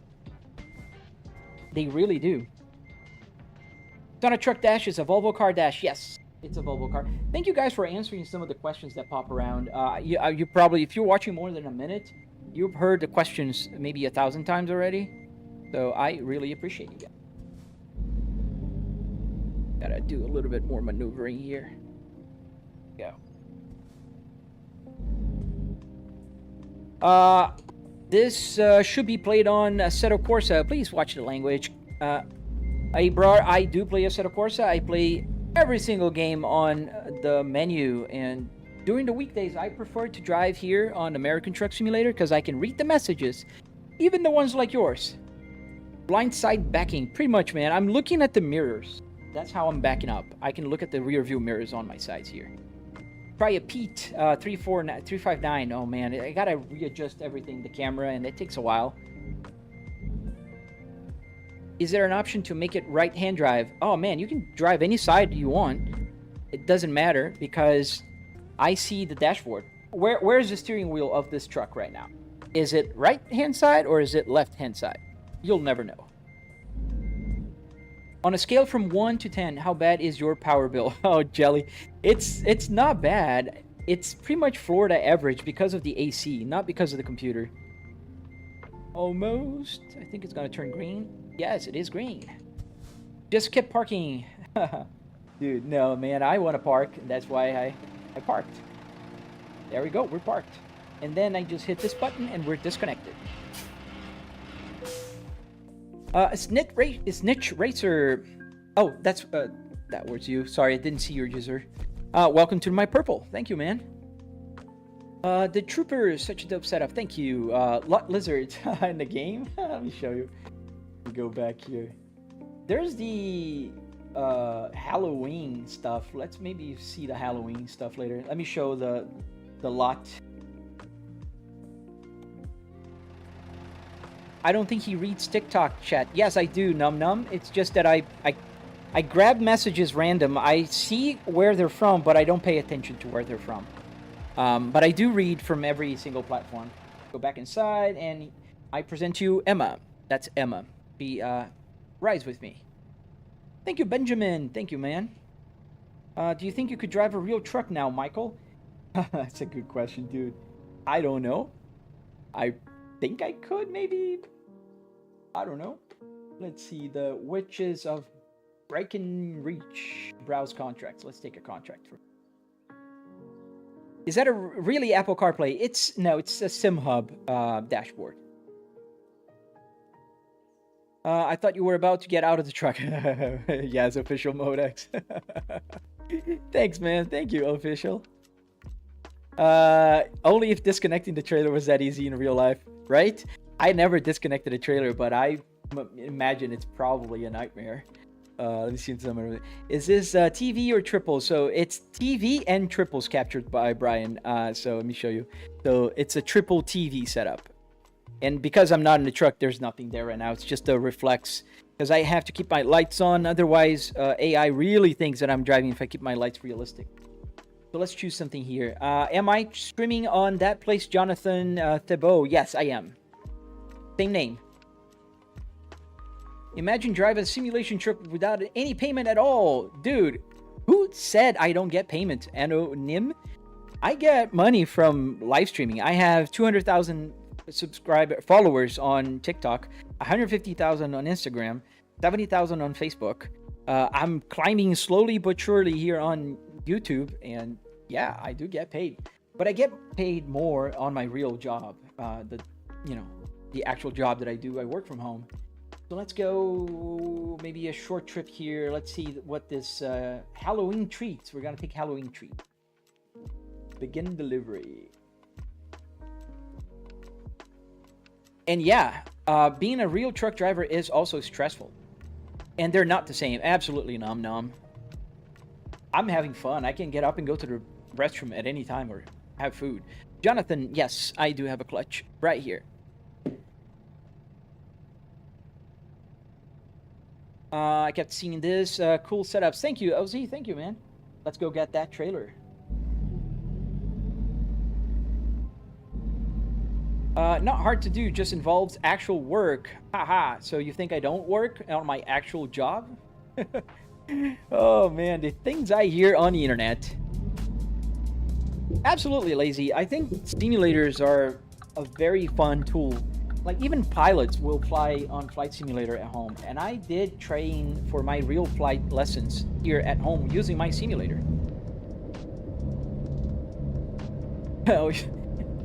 They really do. It's not a truck dash, it's a Volvo car dash. Yes, it's a Volvo car. Thank you guys for answering some of the questions that pop around. You probably, if you're watching more than a minute, you've heard the questions maybe 1,000 times already. So I really appreciate you guys. Gotta do a little bit more maneuvering here. Go. This should be played on Assetto Corsa. Please watch the language. Hey, bro, I do play Assetto Corsa. I play every single game on the menu, and during the weekdays, I prefer to drive here on American Truck Simulator because I can read the messages, even the ones like yours. Blind side backing, pretty much, man. I'm looking at the mirrors. That's how I'm backing up. I can look at the rear view mirrors on my sides here. Try a Pete 359. Oh man, I gotta readjust everything, the camera, and it takes a while. Is there an option to make it right-hand drive? Oh man, you can drive any side you want. It doesn't matter because I see the dashboard. Where is the steering wheel of this truck right now? Is it right-hand side or is it left-hand side? You'll never know. On a scale from 1 to 10, how bad is your power bill? Oh, Jelly. It's not bad. It's pretty much Florida average because of the AC, not because of the computer. Almost. I think it's going to turn green. Yes, it is green. Just kept parking. Dude, no, man. I want to park. That's why I parked. There we go. We're parked. And then I just hit this button and we're disconnected. Snitch Racer. Oh, that's that was you. Sorry, I didn't see your user. Welcome to my purple. Thank you, man. The Trooper is such a dope setup. Thank you. Lot Lizard in the game. Let me show you. Let me go back here. There's the Halloween stuff. Let's maybe see the Halloween stuff later. Let me show the lot. I don't think he reads TikTok chat. Yes, I do, Num Num. It's just that I grab messages random. I see where they're from, but I don't pay attention to where they're from. But I do read from every single platform. Go back inside, and I present you Emma. That's Emma. She rides with me. Thank you, Benjamin. Thank you, man. Do you think you could drive a real truck now, Michael? That's a good question, dude. I don't know. I think I could, maybe. I don't know. Let's see. The Witches of Breckenridge. Browse contracts. Let's take a contract for. Is that a really Apple CarPlay? It's no. It's a SimHub dashboard. I thought you were about to get out of the truck. Yeah, it's official Modex. Thanks, man. Thank you, official. Only if disconnecting the trailer was that easy in real life, right? I never disconnected a trailer, but I imagine it's probably a nightmare. Let me see some of it. Is this TV or triples? So it's TV and triples captured by Brian. So let me show you. So it's a triple TV setup. And because I'm not in the truck, there's nothing there right now. It's just a reflex. Because I have to keep my lights on. Otherwise, AI really thinks that I'm driving if I keep my lights realistic. So let's choose something here. Am I streaming on that place, Jonathan Thibault? Yes, I am. Same name. Imagine driving a simulation truck without any payment at all. Dude, who said I don't get payment? Anonym? I get money from live streaming. I have 200,000 followers on TikTok, 150,000 on Instagram, 70,000 on Facebook. I'm climbing slowly but surely here on YouTube, and yeah, I do get paid, but I get paid more on my real job, the actual job that I do. I work from home. So let's go maybe a short trip here. Let's see what this Halloween treats. We're gonna take Halloween treat. Begin delivery. And yeah, being a real truck driver is also stressful. And they're not the same. Absolutely nom. I'm having fun. I can get up and go to the restroom at any time or have food. Jonathan, yes, I do have a clutch right here. I kept seeing this. Cool setups. Thank you, OZ. Thank you, man. Let's go get that trailer. Not hard to do, just involves actual work. Haha, so you think I don't work on my actual job? Oh man, the things I hear on the internet. Absolutely lazy. I think simulators are a very fun tool. Like even pilots will fly on Flight Simulator at home. And I did train for my real flight lessons here at home using my simulator. Oh,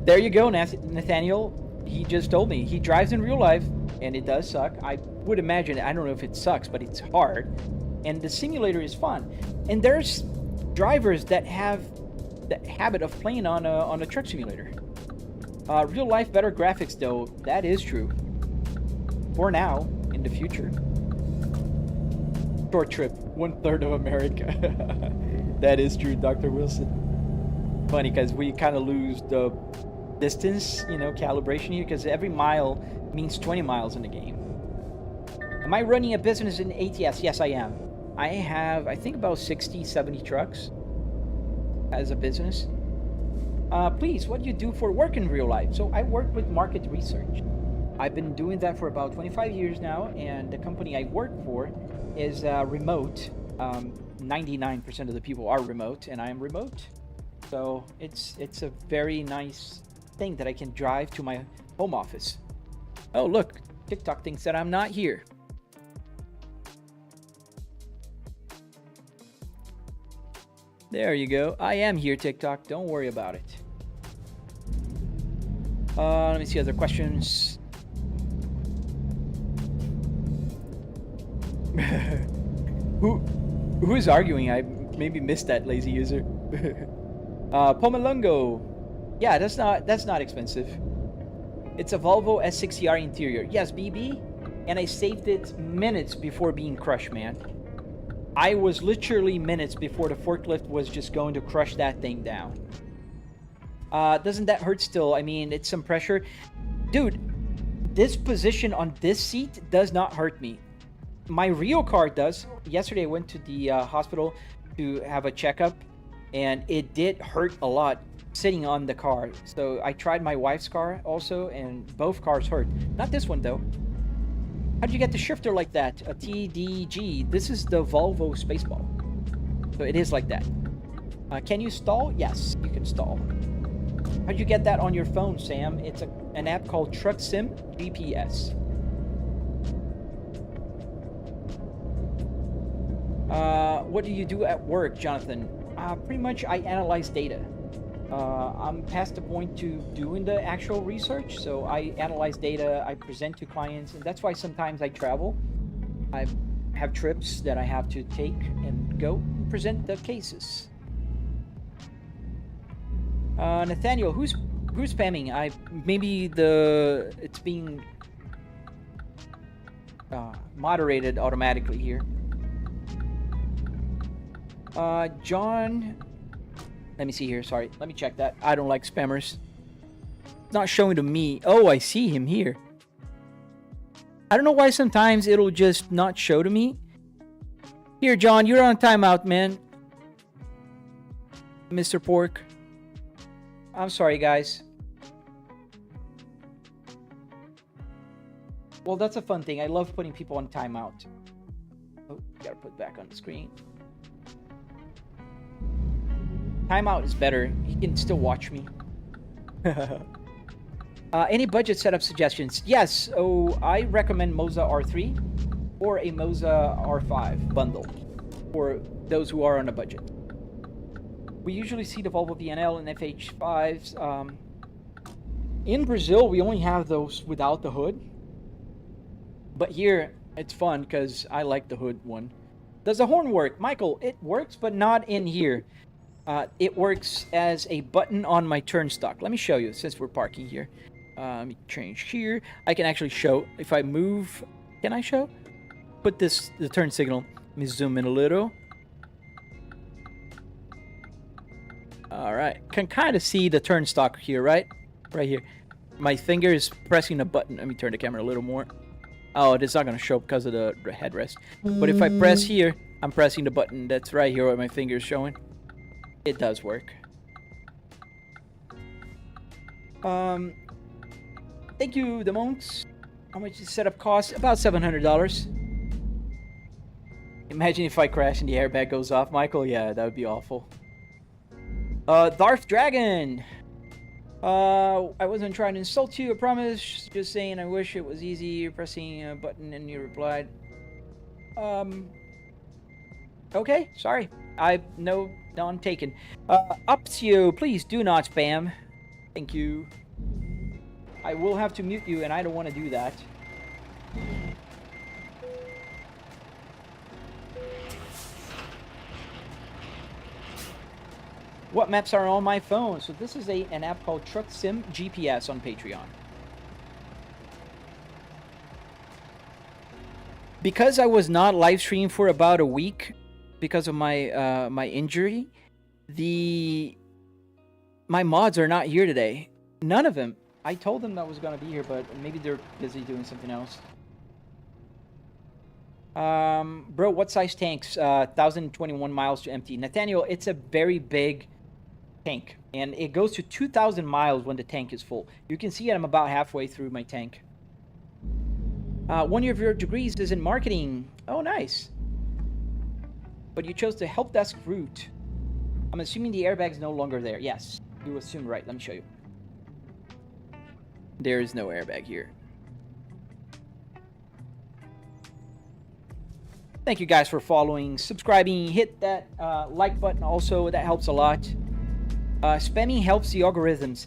there you go, Nathaniel. He just told me he drives in real life, and it does suck. I would imagine, I don't know if it sucks, but it's hard. And the simulator is fun. And there's drivers that have the habit of playing on a truck simulator. Real life, better graphics, though. That is true. For now, in the future. Short trip, 1/3 of America. That is true, Dr. Wilson. Funny, because we kind of lose the distance, calibration here, because every mile means 20 miles in the game. Am I running a business in ATS? Yes, I am. I have, I think, about 60, 70 trucks as a business. Please, what do you do for work in real life? So I work with market research. I've been doing that for about 25 years now, and the company I work for is remote. 99% of the people are remote, and I am remote. So it's a very nice thing that I can drive to my home office. Oh, look, TikTok thinks that I'm not here. There you go. I am here, TikTok. Don't worry about it. Let me see other questions. Who is arguing? I maybe missed that, lazy user. Pomalungo. Yeah, that's not expensive. It's a Volvo S60R interior. Yes, BB. And I saved it minutes before being crushed, man. I was literally minutes before the forklift was just going to crush that thing down. Doesn't that hurt still? I mean, it's some pressure. Dude, this position on this seat does not hurt me. My real car does. Yesterday I went to the hospital to have a checkup, and it did hurt a lot sitting on the car. So I tried my wife's car also, and both cars hurt. Not this one though. How'd you get the shifter like that? A TDG. This is the Volvo Spaceball. So it is like that. Can you stall? Yes, you can stall. How'd you get that on your phone, Sam? It's an app called Truck Sim GPS. What do you do at work, Jonathan? Pretty much I analyze data. I'm past the point to doing the actual research, so I analyze data, I present to clients, and that's why sometimes I travel. I have trips that I have to take and go and present the cases. Nathaniel, who's spamming? It's being moderated automatically here. John, let me see here. Sorry, let me check that. I don't like spammers. It's not showing to me. Oh, I see him here. I don't know why sometimes it'll just not show to me. Here, John, you're on timeout, man. Mr. Pork. I'm sorry, guys. Well, that's a fun thing. I love putting people on timeout. Oh, gotta put it back on the screen. Timeout is better. He can still watch me. Any budget setup suggestions? Yes. Oh, I recommend Moza R3 or a Moza R5 bundle for those who are on a budget. We usually see the Volvo VNL and FH5s. In Brazil, we only have those without the hood. But here, it's fun because I like the hood one. Does the horn work? Michael, it works, but not in here. It works as a button on my turnstock. Let me show you, since we're parking here. Let me change here. I can actually show. If I move, can I show? Put the turn signal. Let me zoom in a little. All right. Can kind of see the turnstock here, right? Right here. My finger is pressing a button. Let me turn the camera a little more. Oh, it's not going to show because of the headrest. But if I press here, I'm pressing the button that's right here where my finger is showing. It does work. Thank you, the monks. How much does setup cost? About $700. Imagine if I crash and the airbag goes off, Michael. Yeah, that would be awful. Darth Dragon. I wasn't trying to insult you, I promise. Just saying I wish it was easy. You're pressing a button and you replied. Okay, sorry. No, I'm taken. Upsio, please do not spam. Thank you. I will have to mute you, and I don't want to do that. What maps are on my phone? So this is an app called Truck Sim GPS on Patreon. Because I was not live streaming for about a week because of my my injury, my mods are not here today. None of them. I told them that I was gonna be here, but maybe they're busy doing something else. Bro, what size tanks? 1,021 miles to empty. Nathaniel, it's a very big tank, and it goes to 2,000 miles when the tank is full. You can see I'm about halfway through my tank. One of your degrees is in marketing. Oh, nice. But you chose the help desk route. I'm assuming the airbag's no longer there. Yes, you assume right. Let me show you. There is no airbag here. Thank you guys for following, subscribing, hit that like button also. That helps a lot. Spamming helps the algorithms.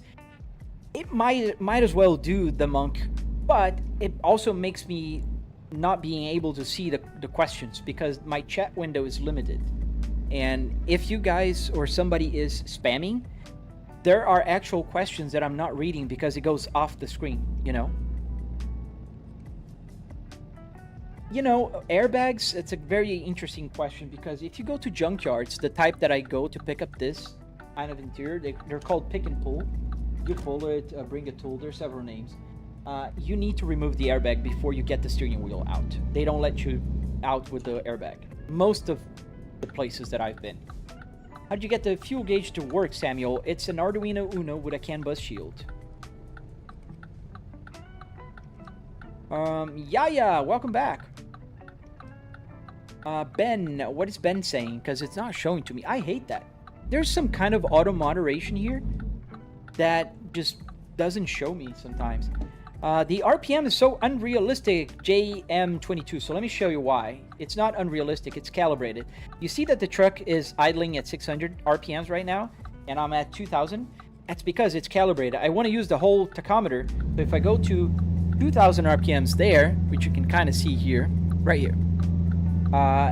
It might as well do, the monk, but it also makes me not being able to see the questions because my chat window is limited. And if you guys or somebody is spamming, there are actual questions that I'm not reading because it goes off the screen, you know? You know, airbags, it's a very interesting question because if you go to junkyards, the type that I go to pick up this kind of interior, they're called pick and pull. You pull it, bring a tool, there's several names. You need to remove the airbag before you get the steering wheel out. They don't let you out with the airbag. Most of the places that I've been. How did you get the fuel gauge to work, Samuel? It's an Arduino Uno with a CAN bus shield. Yaya, welcome back. Ben, what is Ben saying? Because it's not showing to me. I hate that. There's some kind of auto moderation here that just doesn't show me sometimes. The RPM is so unrealistic, JM22. So let me show you why. It's not unrealistic, it's calibrated. You see that the truck is idling at 600 RPMs right now, and I'm at 2000. That's because it's calibrated. I want to use the whole tachometer. So if I go to 2000 RPMs there, which you can kind of see here, right here,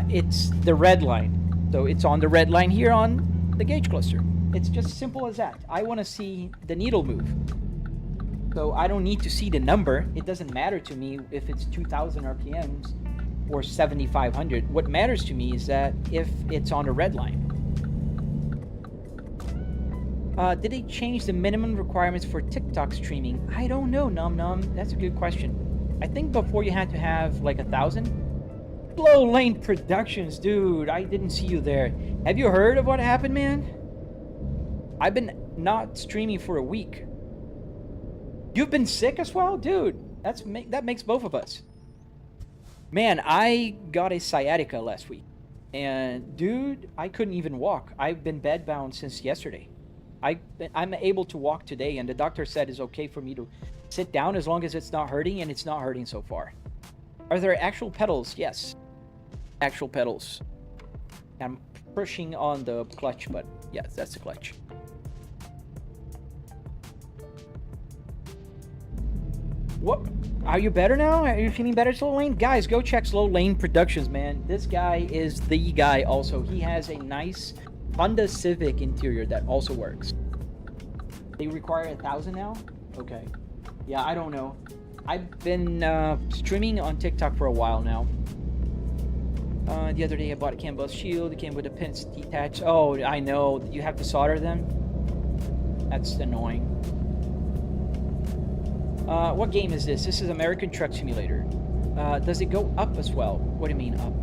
it's the red line. So it's on the red line here on the gauge cluster. It's just simple as that. I want to see the needle move. So I don't need to see the number. It doesn't matter to me if it's 2000 RPMs or 7500. What matters to me is that if it's on the red line. Did they change the minimum requirements for TikTok streaming? I don't know, Num Num. That's a good question. I think before you had to have like 1,000. Slow Lane Productions, dude. I didn't see you there. Have you heard of what happened, man? I've been not streaming for a week. You've been sick as well? Dude, that makes both of us. Man, I got a sciatica last week. And, dude, I couldn't even walk. I've been bedbound since yesterday. I'm able to walk today, and the doctor said it's okay for me to sit down as long as it's not hurting, and it's not hurting so far. Are there actual pedals? Yes. Actual pedals. I'm pushing on the clutch button. Yes, that's the clutch. What? Are you better now? Are you feeling better, Slow Lane? Guys, go check Slow Lane Productions, man. This guy is the guy also. He has a nice Honda Civic interior that also works. They require 1,000 now? Okay. Yeah, I don't know. I've been streaming on TikTok for a while now. The other day I bought a CAN bus shield. It came with the pins detached. Oh, I know. You have to solder them. That's annoying. What game is this? This is American Truck Simulator. Does it go up as well? What do you mean up?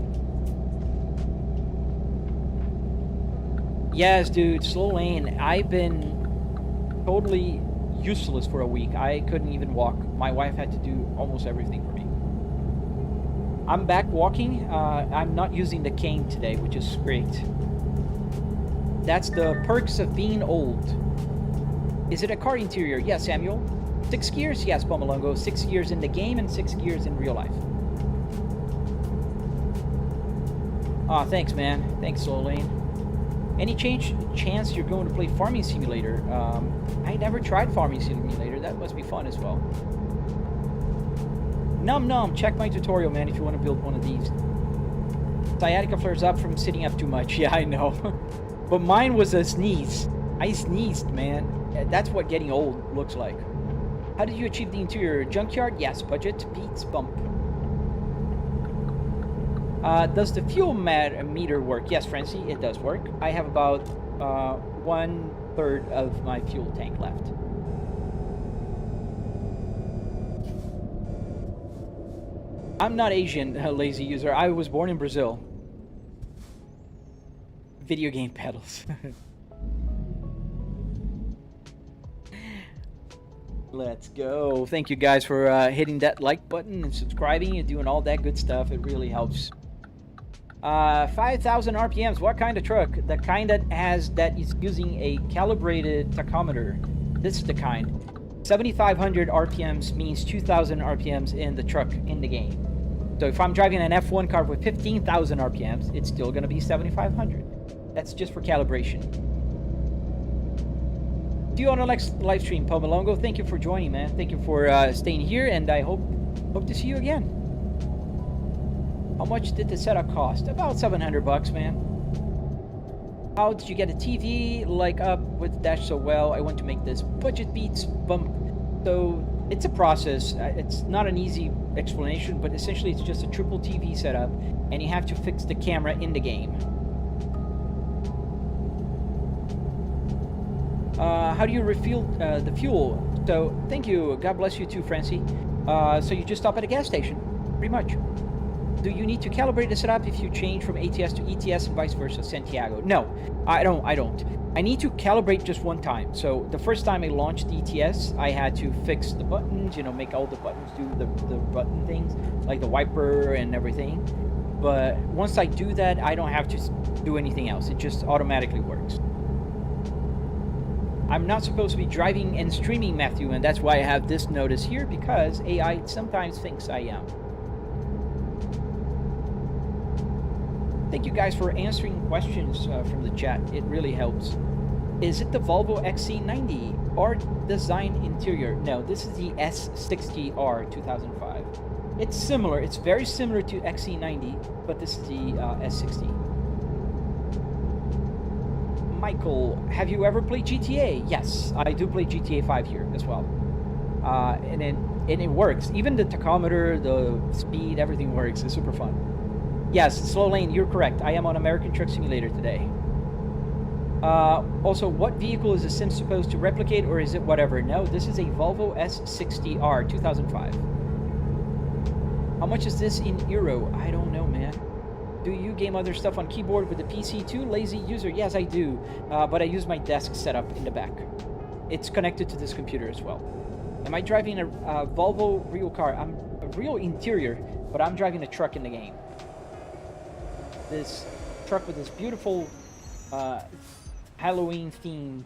Yes, dude, Slow Lane. I've been totally useless for a week. I couldn't even walk. My wife had to do almost everything for me. I'm back walking. I'm not using the cane today, which is great. That's the perks of being old. Is it a car interior? Yes, Samuel. 6 gears? Yes, Pomalongo. 6 gears in the game and 6 gears in real life. Aw, thanks, man. Thanks, Slow Lane. Any chance you're going to play Farming Simulator? I never tried Farming Simulator. That must be fun as well. Num Num, check my tutorial, man, if you want to build one of these. Sciatica flares up from sitting up too much. Yeah, I know. But mine was a sneeze. I sneezed, man. That's what getting old looks like. How did you achieve the interior? Junkyard? Yes. Budget beats bump. Does the fuel meter work? Yes, Francie, it does work. I have about 1/3 of my fuel tank left. I'm not Asian, lazy user. I was born in Brazil. Video game pedals. Let's go. Thank you guys for hitting that like button and subscribing and doing all that good stuff. It really helps. 5,000 RPMs. What kind of truck? The kind that is using a calibrated tachometer. This is the kind. 7,500 RPMs means 2,000 RPMs in the truck in the game. So if I'm driving an F1 car with 15,000 RPMs, it's still going to be 7,500. That's just for calibration. See you on the next live stream, Pomalongo. Thank you for joining, man. Thank you for staying here, and I hope to see you again. How much did the setup cost? About 700 bucks, man. How did you get a TV like up with dash so well? I want to make this budget beats bump. So it's a process. It's not an easy explanation, but essentially it's just a triple TV setup, and you have to fix the camera in the game. How do you refill the fuel? So, thank you. God bless you too, Francie. So you just stop at a gas station, pretty much. do you need to calibrate the setup if you change from ATS to ETS and vice versa, Santiago? No, I don't. I need to calibrate just one time. So the first time I launched ETS, I had to fix the buttons, you know, make all the buttons do the button things, like the wiper and everything. But once I do that, I don't have to do anything else. It just automatically works. I'm not supposed to be driving and streaming, Matthew, and that's why I have this notice here, because AI sometimes thinks I am. Thank you guys for answering questions from the chat. It really helps. Is it the Volvo XC90 or design interior? No, this is the S60R 2005. It's similar. It's very similar to XC90, but this is the S60. Michael, have you ever played GTA? Yes, I do play GTA 5 here as well. And it works. Even the tachometer, the speed, everything works. It's super fun. Yes, Slow Lane, you're correct. I am on American Truck Simulator today. Also, what vehicle is the sim supposed to replicate, or is it whatever? No, this is a Volvo S60R 2005. How much is this in euro? I don't know, man. Do you game other stuff on keyboard with the PC too? Lazy user? Yes, I do. But I use my desk setup in the back. It's connected to this computer as well. Am I driving a Volvo real car? I'm a real interior, but I'm driving a truck in the game. This truck with this beautiful Halloween themed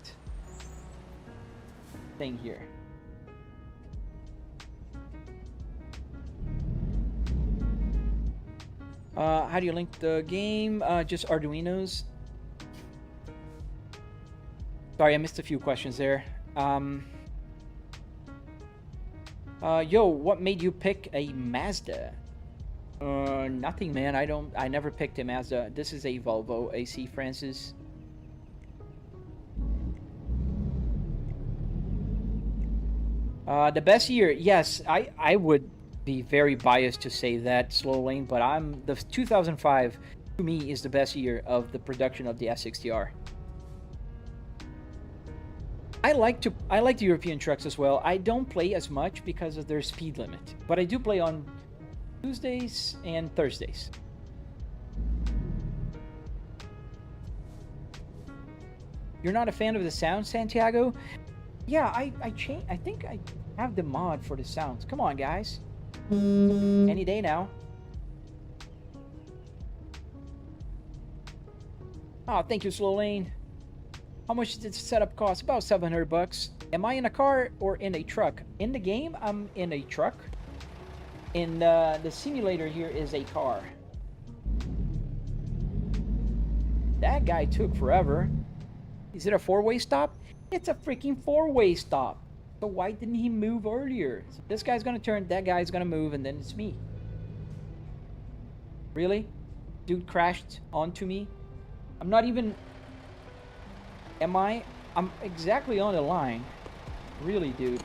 thing here. How do you link the game? Just Arduinos. Sorry, I missed a few questions there. Yo, what made you pick a Mazda? Nothing, man. I never picked a Mazda. This is a Volvo AC, Francis. The best year, yes, I would be very biased to say that, Slow Lane, but the 2005 to me is the best year of the production of the S60R. I like the European trucks as well. I don't play as much because of their speed limit, but I do play on Tuesdays and Thursdays. You're not a fan of the sound, Santiago? Yeah, I think I have the mod for the sounds. Come on, guys. Any day now. Oh, thank you, Slow Lane. How much did the setup cost? About 700 bucks. Am I in a car or in a truck? In the game, I'm in a truck. In the simulator here is a car. That guy took forever. Is it a four-way stop? It's a freaking four-way stop. So why didn't he move earlier? So this guy's gonna turn, that guy's gonna move, and then it's me. Really? Dude crashed onto me? I'm not even... Am I? I'm exactly on the line. Really, dude.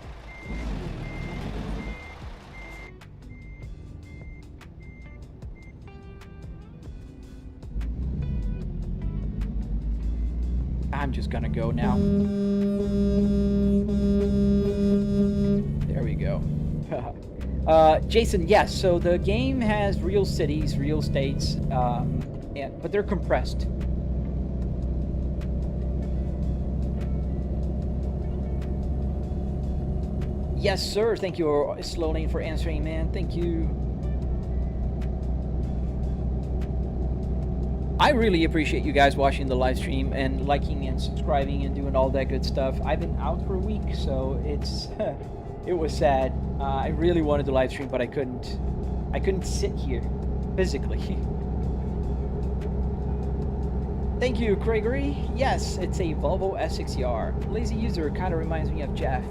I'm just gonna go now. There we go. Jason, yes, so the game has real cities, real states, but they're compressed. Yes, sir. Thank you, Slow Lane, for answering, man. Thank you. I really appreciate you guys watching the live stream and liking and subscribing and doing all that good stuff. I've been out for a week, so it's it was sad. I really wanted to live stream, but I couldn't. I couldn't sit here physically. Thank you, Gregory. Yes, it's a Volvo S60R. Lazy user kind of reminds me of Jeff.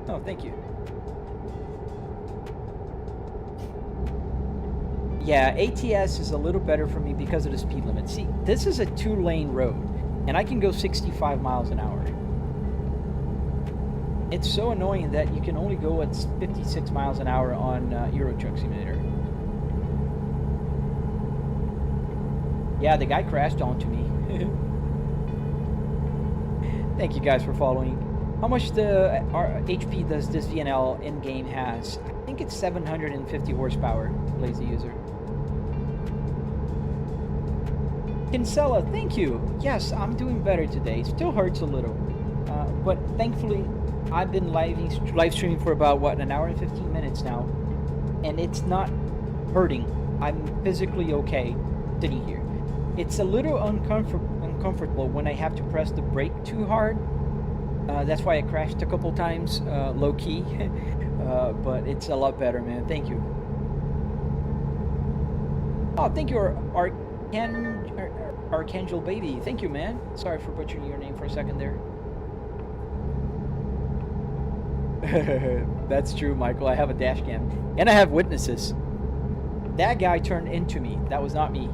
Oh, thank you. Yeah, ATS is a little better for me because of the speed limit. See, this is a 2-lane road, and I can go 65 miles an hour. It's so annoying that you can only go at 56 miles an hour on Euro Truck Simulator. Yeah, the guy crashed onto me. Thank you guys for following. How much the HP does this VNL in-game has? I think it's 750 horsepower, lazy user. Kinsella, thank you. Yes, I'm doing better today. Still hurts a little, but thankfully, I've been live streaming for about what, an hour and 15 minutes now, and it's not hurting. I'm physically okay sitting here. It's a little uncomfortable when I have to press the brake too hard. That's why I crashed a couple times, low key. But it's a lot better, man. Thank you. Oh, thank you, Archangel Baby. Thank you, man. Sorry for butchering your name for a second there. That's true, Michael. I have a dash cam. And I have witnesses. That guy turned into me. That was not me.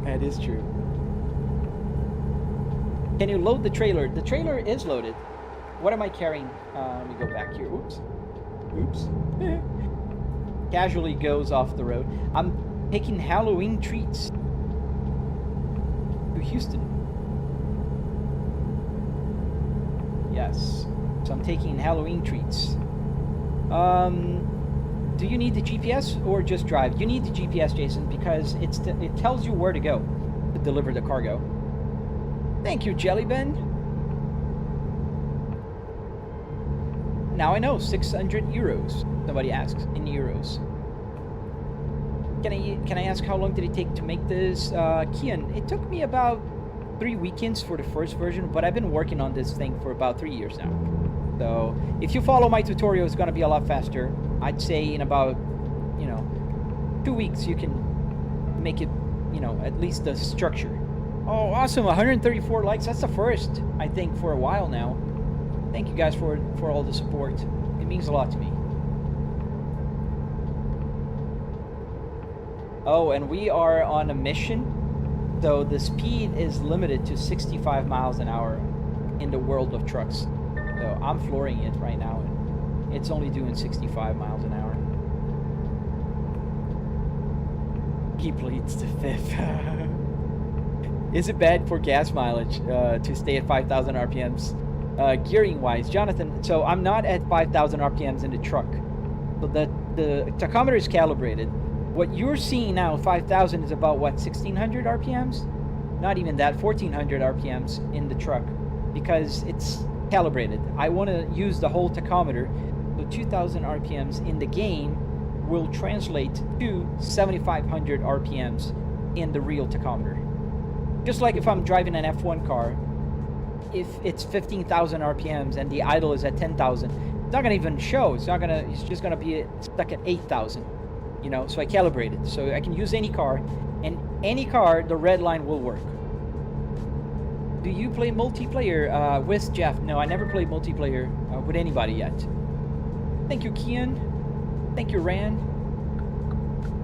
That is true. Can you load the trailer? The trailer is loaded. What am I carrying? Let me go back here. Oops. Oops. Casually goes off the road. I'm taking Halloween treats to Houston. Yes. So I'm taking Halloween treats. Do you need the GPS or just drive? You need the GPS, Jason, because it tells you where to go to deliver the cargo. Thank you, Jellyben. Now I know, 600 euros. Somebody asks, in euros. Can I ask how long did it take to make this? Kian, it took me about 3 weekends for the first version, but I've been working on this thing for about 3 years now. So if you follow my tutorial, it's going to be a lot faster. I'd say in about, 2 weeks you can make it, at least the structure. Oh, awesome. 134 likes. That's the first, I think, for a while now. Thank you guys for all the support. It means a lot to me. Oh, and we are on a mission. So the speed is limited to 65 miles an hour in the world of trucks. So I'm flooring it right now. It's only doing 65 miles an hour. He pleads the fifth. Is it bad for gas mileage to stay at 5,000 RPMs? Gearing wise, Jonathan, so I'm not at 5,000 RPMs in the truck. So the tachometer is calibrated. What you're seeing now, 5,000, is about what, 1,600 RPMs? Not even that, 1,400 RPMs in the truck, because it's calibrated. I want to use the whole tachometer, so 2,000 RPMs in the game will translate to 7,500 RPMs in the real tachometer. Just like if I'm driving an F1 car, if it's 15,000 RPMs and the idle is at 10,000, it's not gonna even show. It's just gonna be stuck at 8,000. So I calibrate it. So I can use any car, and any car, the red line will work. Do you play multiplayer with Jeff? No, I never played multiplayer with anybody yet. Thank you, Kian. Thank you, Rand.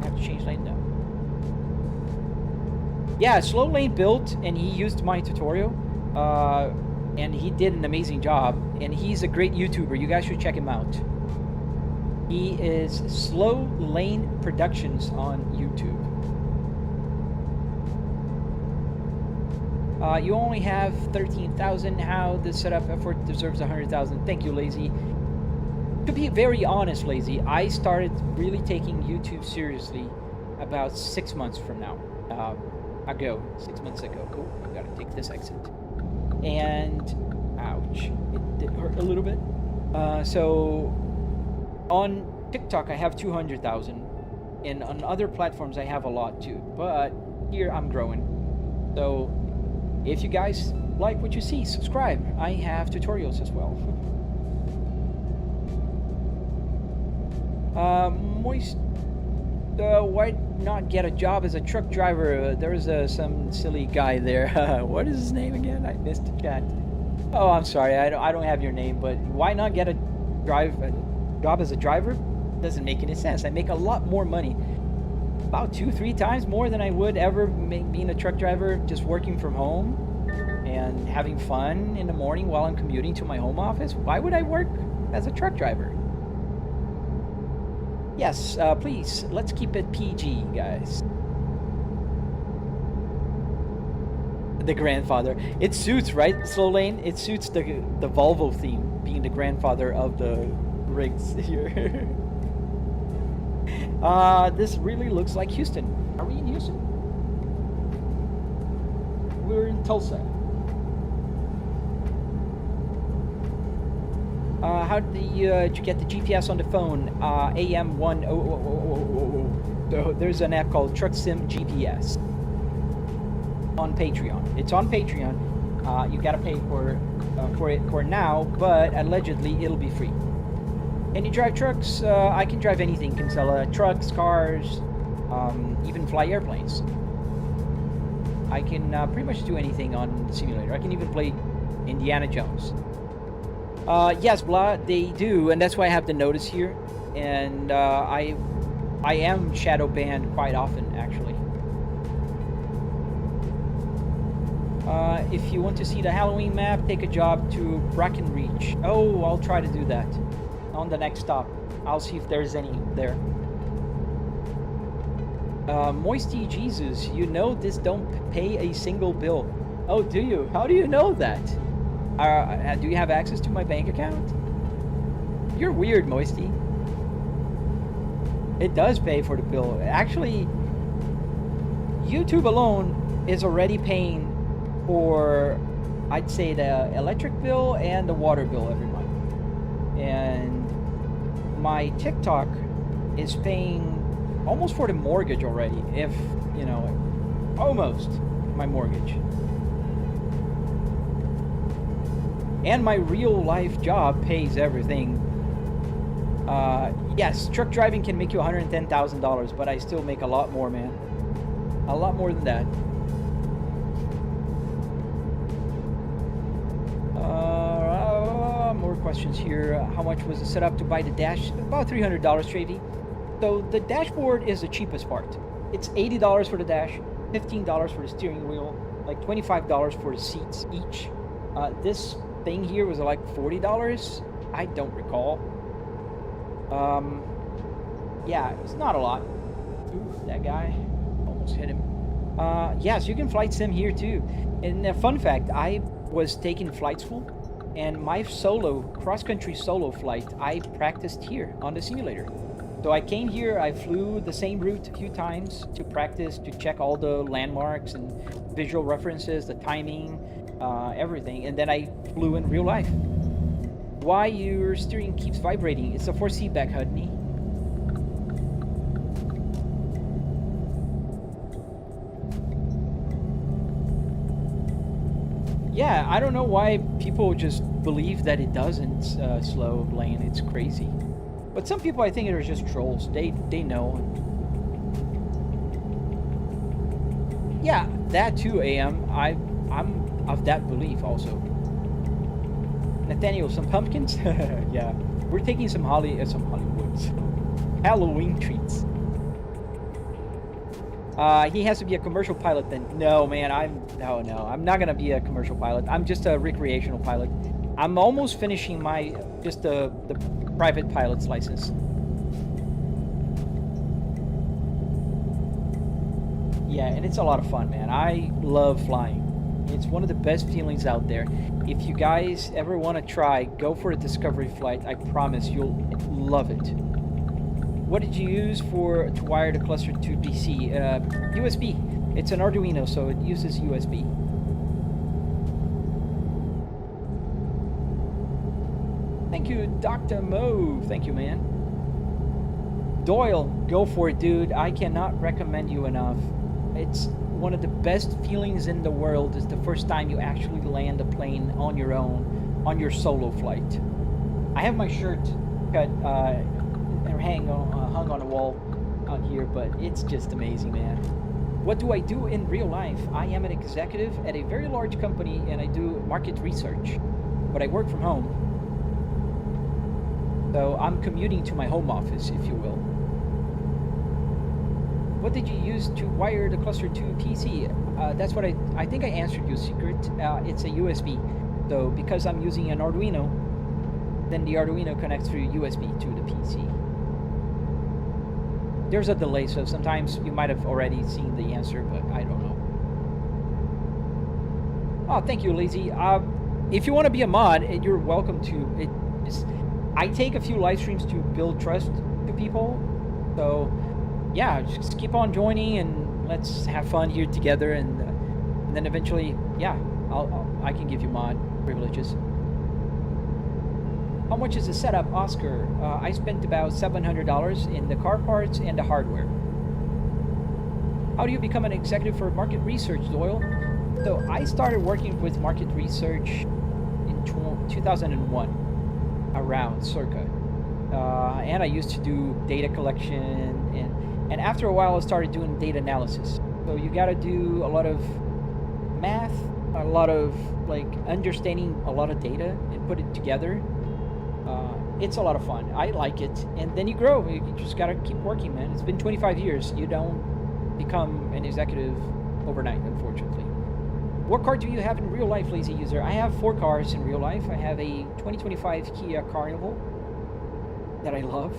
I have to change lane now. Yeah, Slow Lane built, and he used my tutorial. And he did an amazing job, and he's a great YouTuber. You guys should check him out. He is Slow Lane Productions on YouTube. You only have 13,000. How the setup effort deserves 100,000. Thank you, Lazy. To be very honest, Lazy, I started really taking YouTube seriously about 6 months from now. 6 months ago. Cool. I gotta take this exit. And ouch, it did hurt a little bit. So on TikTok I have 200,000, and on other platforms I have a lot too, but here I'm growing. So if you guys like what you see, subscribe. I have tutorials as well. Moist, why not get a job as a truck driver? There's some silly guy there. What is his name again? I missed the chat. Oh, I'm sorry. I don't have your name, but why not get a job as a driver? Doesn't make any sense. I make a lot more money, about 2-3 times more than I would ever make being a truck driver, just working from home and having fun in the morning while I'm commuting to my home office. Why would I work as a truck driver? Yes, please, let's keep it PG, guys. The grandfather. It suits, right, Slow Lane? It suits the Volvo theme, being the grandfather of the rigs here. This really looks like Houston. Are we in Houston? We're in Tulsa. How did you get the GPS on the phone? AM1000. So there's an app called Truck Sim GPS on Patreon. It's on Patreon. You gotta pay for it for now, but allegedly it'll be free. Can you drive trucks? I can drive anything. Can sell trucks, cars, even fly airplanes. I can pretty much do anything on the simulator. I can even play Indiana Jones. Yes, blah, they do, and that's why I have the notice here. And I am shadow banned quite often, actually. If you want to see the Halloween map, take a job to Brackenreach. Oh, I'll try to do that on the next stop. I'll see if there's any there. Moisty Jesus, you know this don't pay a single bill. Oh, do you? How do you know that? Do you have access to my bank account? You're weird, Moisty. It does pay for the bill. Actually, YouTube alone is already paying for, I'd say, the electric bill and the water bill every month. And my TikTok is paying almost for the mortgage already, if, you know, almost my mortgage. And my real life job pays everything. Yes, truck driving can make you $110,000, but I still make a lot more, man. A lot more than that. More questions here. How much was the setup to buy the dash? About $300, Travy. So the dashboard is the cheapest part. It's $80 for the dash, $15 for the steering wheel, like $25 for the seats each. This thing here was like $40. I don't recall. Yeah, it's not a lot. Ooh, that guy almost hit him. Yes, you can flight sim here too. And a fun fact, I was taking flight school, and my cross-country solo flight, I practiced here on the simulator. So I came here, I flew the same route a few times to practice, to check all the landmarks and visual references, the timing, everything, and then I flew in real life. Why your steering keeps vibrating? It's a 4C back, honey. Yeah, I don't know why people just believe that it doesn't slow lane. It's crazy. But some people, I think, are just trolls. They know. Yeah, that too, AM. I'm of that belief also. Nathaniel, some pumpkins? Yeah, we're taking some Hollywoods. Halloween treats. He has to be a commercial pilot then. No, man, no, I'm not gonna be a commercial pilot. I'm just a recreational pilot. I'm almost finishing my the private pilot's license. Yeah, and it's a lot of fun, man. I love flying. It's one of the best feelings out there. If you guys ever want to try, go for a discovery flight. I promise you'll love it. What did you use to wire the cluster to PC? USB. It's an Arduino, so it uses USB. Thank you, Dr. Mo. Thank you, man. Doyle, go for it, dude. I cannot recommend you enough. It's one of the best feelings in the world. Is the first time you actually land a plane on your own, on your solo flight. I have my shirt cut hung on a wall out here, but it's just amazing, man. What do I do in real life? I am an executive at a very large company, and I do market research, but I work from home. So I'm commuting to my home office, if you will. What did you use to wire the cluster to PC? That's what I think I answered your secret. It's a USB. So because I'm using an Arduino, then the Arduino connects through USB to the PC. There's a delay, so sometimes you might have already seen the answer, but I don't know. Oh, thank you, Lazy. If you want to be a mod, you're welcome to. I take a few live streams to build trust to people, so yeah, just keep on joining and let's have fun here together. And then eventually, yeah, I can give you mod privileges. How much is the setup, Oscar? I spent about $700 in the car parts and the hardware. How do you become an executive for market research, Doyle? So I started working with market research in 2001, around circa. And I used to do data collection, and after a while I started doing data analysis. So you got to do a lot of math, a lot of like understanding a lot of data and put it together. It's a lot of fun. I like it. And then you grow. You just got to keep working, man. It's been 25 years. You don't become an executive overnight, unfortunately. What car do you have in real life, lazy user? I have 4 cars in real life. I have a 2025 Kia Carnival that I love,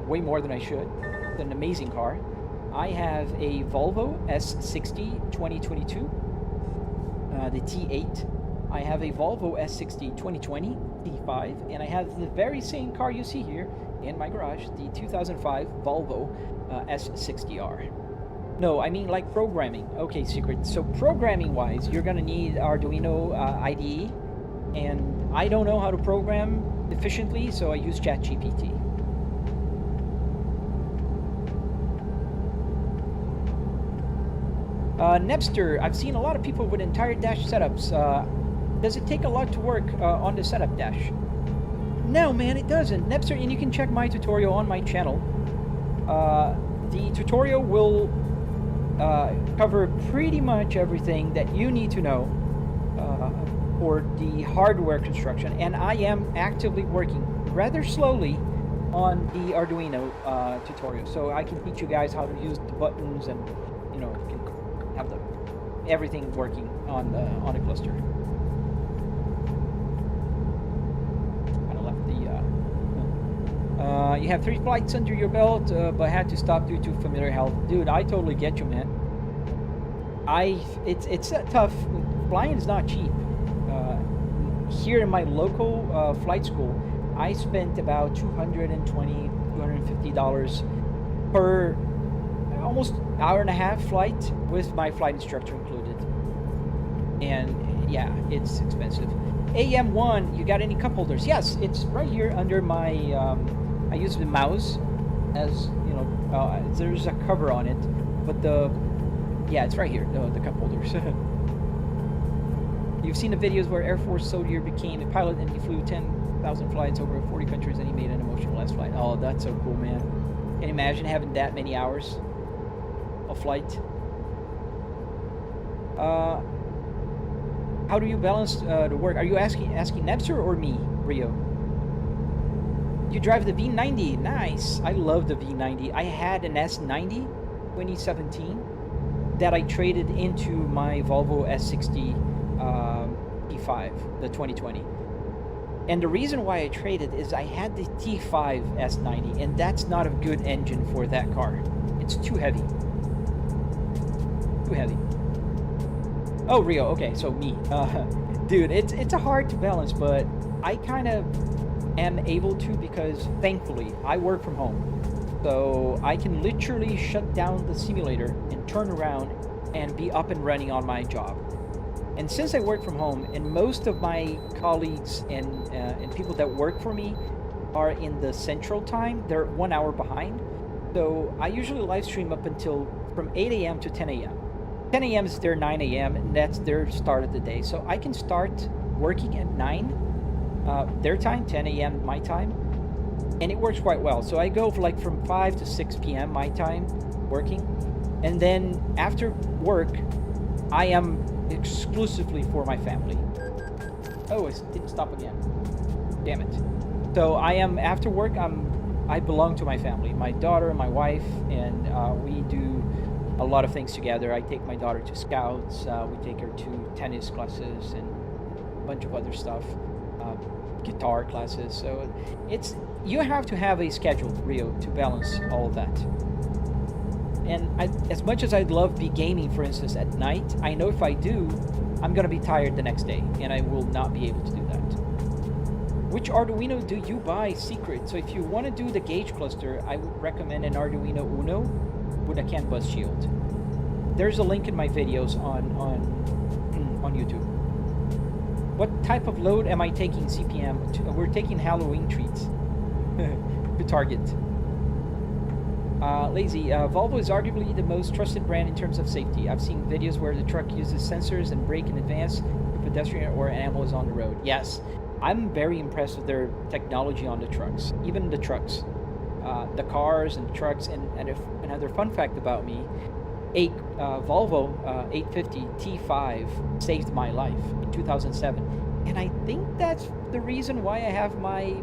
way more than I should. It's an amazing car. I have a Volvo S60 2022, the T8. I have a Volvo S60 2020 T5, and I have the very same car you see here in my garage, the 2005 Volvo S60R. No, I mean like programming. Okay, Secret. So programming-wise, you're gonna need Arduino IDE, and I don't know how to program efficiently, so I use ChatGPT. Nepster, I've seen a lot of people with entire dash setups. Does it take a lot to work on the setup dash? No, man, it doesn't. Nepster, and you can check my tutorial on my channel. The tutorial will cover pretty much everything that you need to know for the hardware construction, and I am actively working rather slowly on the Arduino tutorial, so I can teach you guys how to use the buttons and, you know, can have everything working on a cluster. Kind of left the. You have 3 flights under your belt, but had to stop due to familiar health. Dude, I totally get you, man. It's tough. Flying is not cheap. Here in my local flight school, I spent about $220, $250 per almost hour and a half flight with my flight instructor included. And yeah, it's expensive. AM1, you got any cup holders? Yes, it's right here under my, I use the mouse as, you know, there's a cover on it, but yeah, it's right here, the cup holders. You've seen the videos where Air Force soldier became a pilot and he flew 10,000 flights over 40 countries and he made an emotional last flight. Oh, that's so cool, man. Can you imagine having that many hours of flight? How do you balance the work? Are you asking Nebster or me, Rio? You drive the V90. Nice. I love the V90. I had an S90 2017 that I traded into my Volvo S60 T5, the 2020. And the reason why I traded is I had the T5 S90, and that's not a good engine for that car. It's too heavy. Too heavy. Oh, Rio. Okay, so me. Dude, it's a hard to balance, but I kind of am able to because, thankfully, I work from home. So I can literally shut down the simulator and turn around and be up and running on my job. And since I work from home, and most of my colleagues and people that work for me are in the central time, they're 1 hour behind. So I usually live stream up until from 8 a.m. to 10 a.m. 10 a.m. is their 9 a.m. and that's their start of the day. So I can start working at 9 their time, 10 a.m. my time, and it works quite well. So I go for like from 5 to 6 p.m. my time working, and then after work I am exclusively for my family. Oh, it didn't stop again. Damn it. So I am after work. I belong to my family, my daughter, my wife, and we do a lot of things together. I take my daughter to scouts. We take her to tennis classes and a bunch of other stuff, guitar classes. So you have to have a schedule, Rio, to balance all of that. And as much as I'd love be gaming, for instance, at night, I know if I do, I'm going to be tired the next day, and I will not be able to do that. Which Arduino do you buy? Secret. So if you want to do the gauge cluster, I would recommend an Arduino Uno. with a CAN bus shield. There's a link in my videos on YouTube. What type of load am I taking, CPM? We're taking Halloween treats to Target. Lazy, Volvo is arguably the most trusted brand in terms of safety. I've seen videos where the truck uses sensors and brake in advance if a pedestrian or animal is on the road. Yes, I'm very impressed with their technology on the trucks, even the trucks. The cars and trucks, and if another fun fact about me, Volvo 850 T5 saved my life in 2007, and I think that's the reason why I have my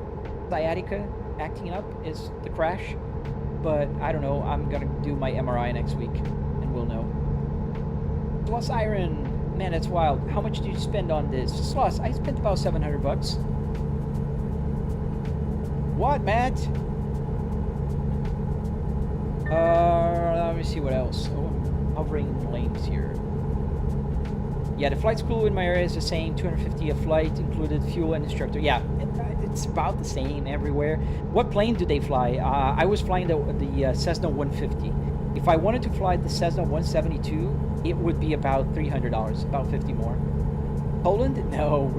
sciatica acting up, is the crash. But I don't know, I'm gonna do my MRI next week and we'll know. Sloss Iron, man, that's wild. How much did you spend on this? Sloss, I spent about 700 bucks. What, Matt? Let me see what else. Oh, I'm hovering lanes here. Yeah, the flight school in my area is the same, 250 a flight, included fuel and instructor. Yeah, it's about the same everywhere. What plane do they fly? I was flying the Cessna 150. If I wanted to fly the Cessna 172, it would be about $300, about 50 more. Poland? No,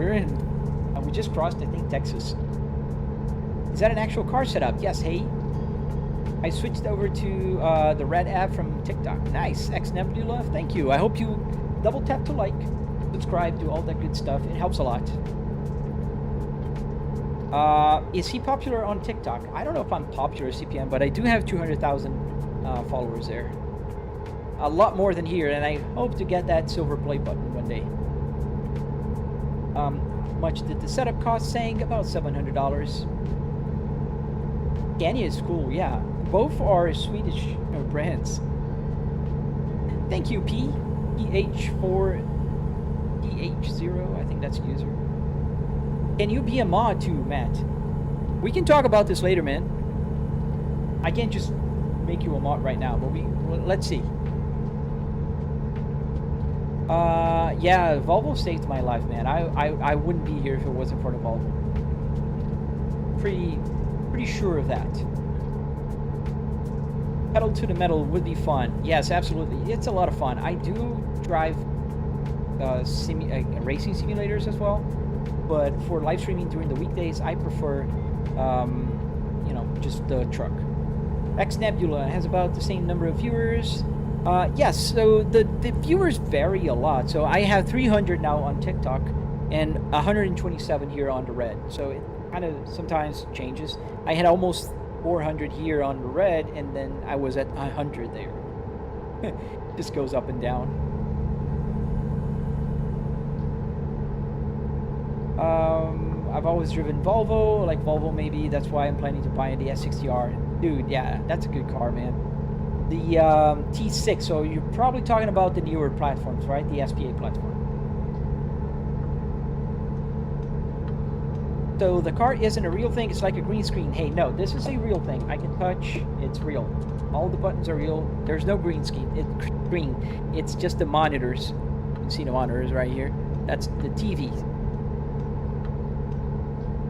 we just crossed, I think, Texas. Is that an actual car setup? Yes, hey. I switched over to the Red app from TikTok. Nice. X Nebula, thank you. I hope you double tap to like, subscribe, do all that good stuff. It helps a lot. Is he popular on TikTok? I don't know if I'm popular, CPM, but I do have 200,000 followers there. A lot more than here, and I hope to get that silver play button one day. Much did the setup cost? Saying about $700. Scania is cool, yeah. Both are Swedish brands. Thank you, PH4 PH0, I think that's the user. Can you be a mod too, Matt? We can talk about this later, man. I can't just make you a mod right now, but let's see. Yeah, Volvo saved my life, man. I wouldn't be here if it wasn't for the Volvo. Pretty sure of that. Pedal to the metal would be fun. Yes, absolutely. It's a lot of fun. I do drive racing simulators as well, but for live streaming during the weekdays, I prefer, you know, just the truck. X Nebula has about the same number of viewers. Yes, so the viewers vary a lot. So I have 300 now on TikTok and 127 here on the Red. So it kind of sometimes changes. I had almost 400 here on the Red, and then I was at 100 there. Just goes up and down. I've always driven Volvo, I like Volvo maybe. That's why I'm planning to buy the S60R. Dude, yeah, that's a good car, man. The T6, so you're probably talking about the newer platforms, right? The SPA platform. So the car isn't a real thing, it's like a green screen. Hey, no, this is a real thing. I can touch, it's real. All the buttons are real. There's no green screen. It's just the monitors. You can see the monitors right here. That's the TV.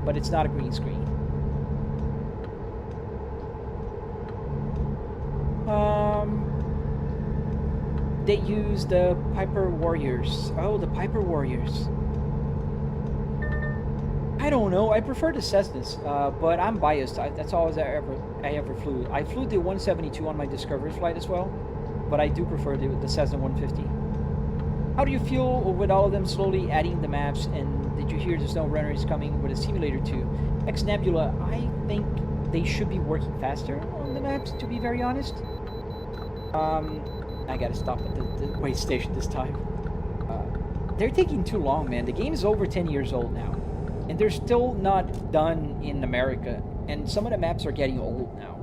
But it's not a green screen. They use the Piper Warriors. Oh, the Piper Warriors. I don't know. I prefer the Cessnas, but I'm biased. That's all I ever flew. I flew the 172 on my Discovery flight as well, but I do prefer the Cessna 150. How do you feel with all of them slowly adding the maps? And did you hear the SnowRunner is coming with a simulator too? X Nebula, I think they should be working faster on the maps, to be very honest. I gotta stop at the way station this time. They're taking too long, man. The game is over 10 years old now, and they're still not done in America, and some of the maps are getting old now.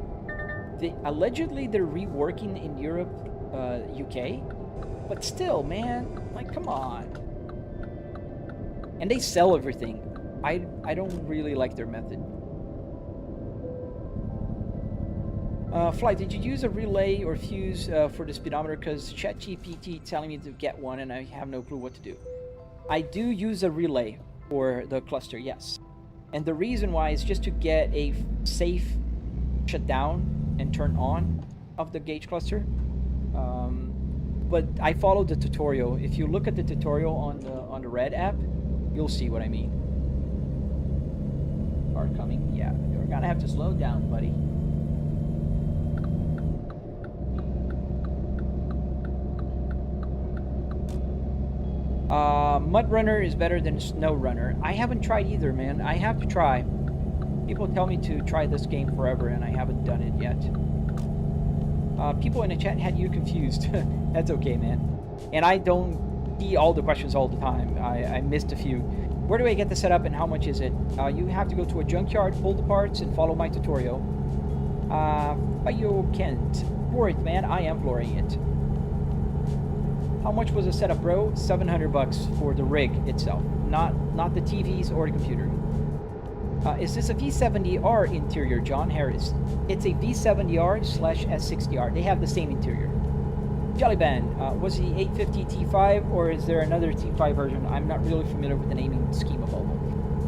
Allegedly they're reworking in Europe, UK, but still, man, like, come on. And they sell everything. I don't really like their method. Flight, did you use a relay or fuse for the speedometer? Because ChatGPT telling me to get one and I have no clue what to do. I do use a relay for the cluster, yes. And the reason why is just to get a safe shutdown and turn on of the gauge cluster. But I followed the tutorial. If you look at the tutorial on the Red app, you'll see what I mean. Car coming. Yeah, you're gonna have to slow down, buddy. Mud Runner is better than Snow Runner. I haven't tried either, man. I have to try. People tell me to try this game forever, and I haven't done it yet. People in the chat had you confused. That's okay, man. And I don't see all the questions all the time. I missed a few. Where do I get the setup and how much is it? You have to go to a junkyard, pull the parts, and follow my tutorial. But you can't. Floor it, man. I am flooring it. How much was the setup, bro? $700 for the rig itself, not the TVs or the computer. Is this a V70R interior, John Harris? It's a V70R/S60R. They have the same interior. Jellyban, was the 850 T5 or is there another T5 version? I'm not really familiar with the naming scheme of Volvo.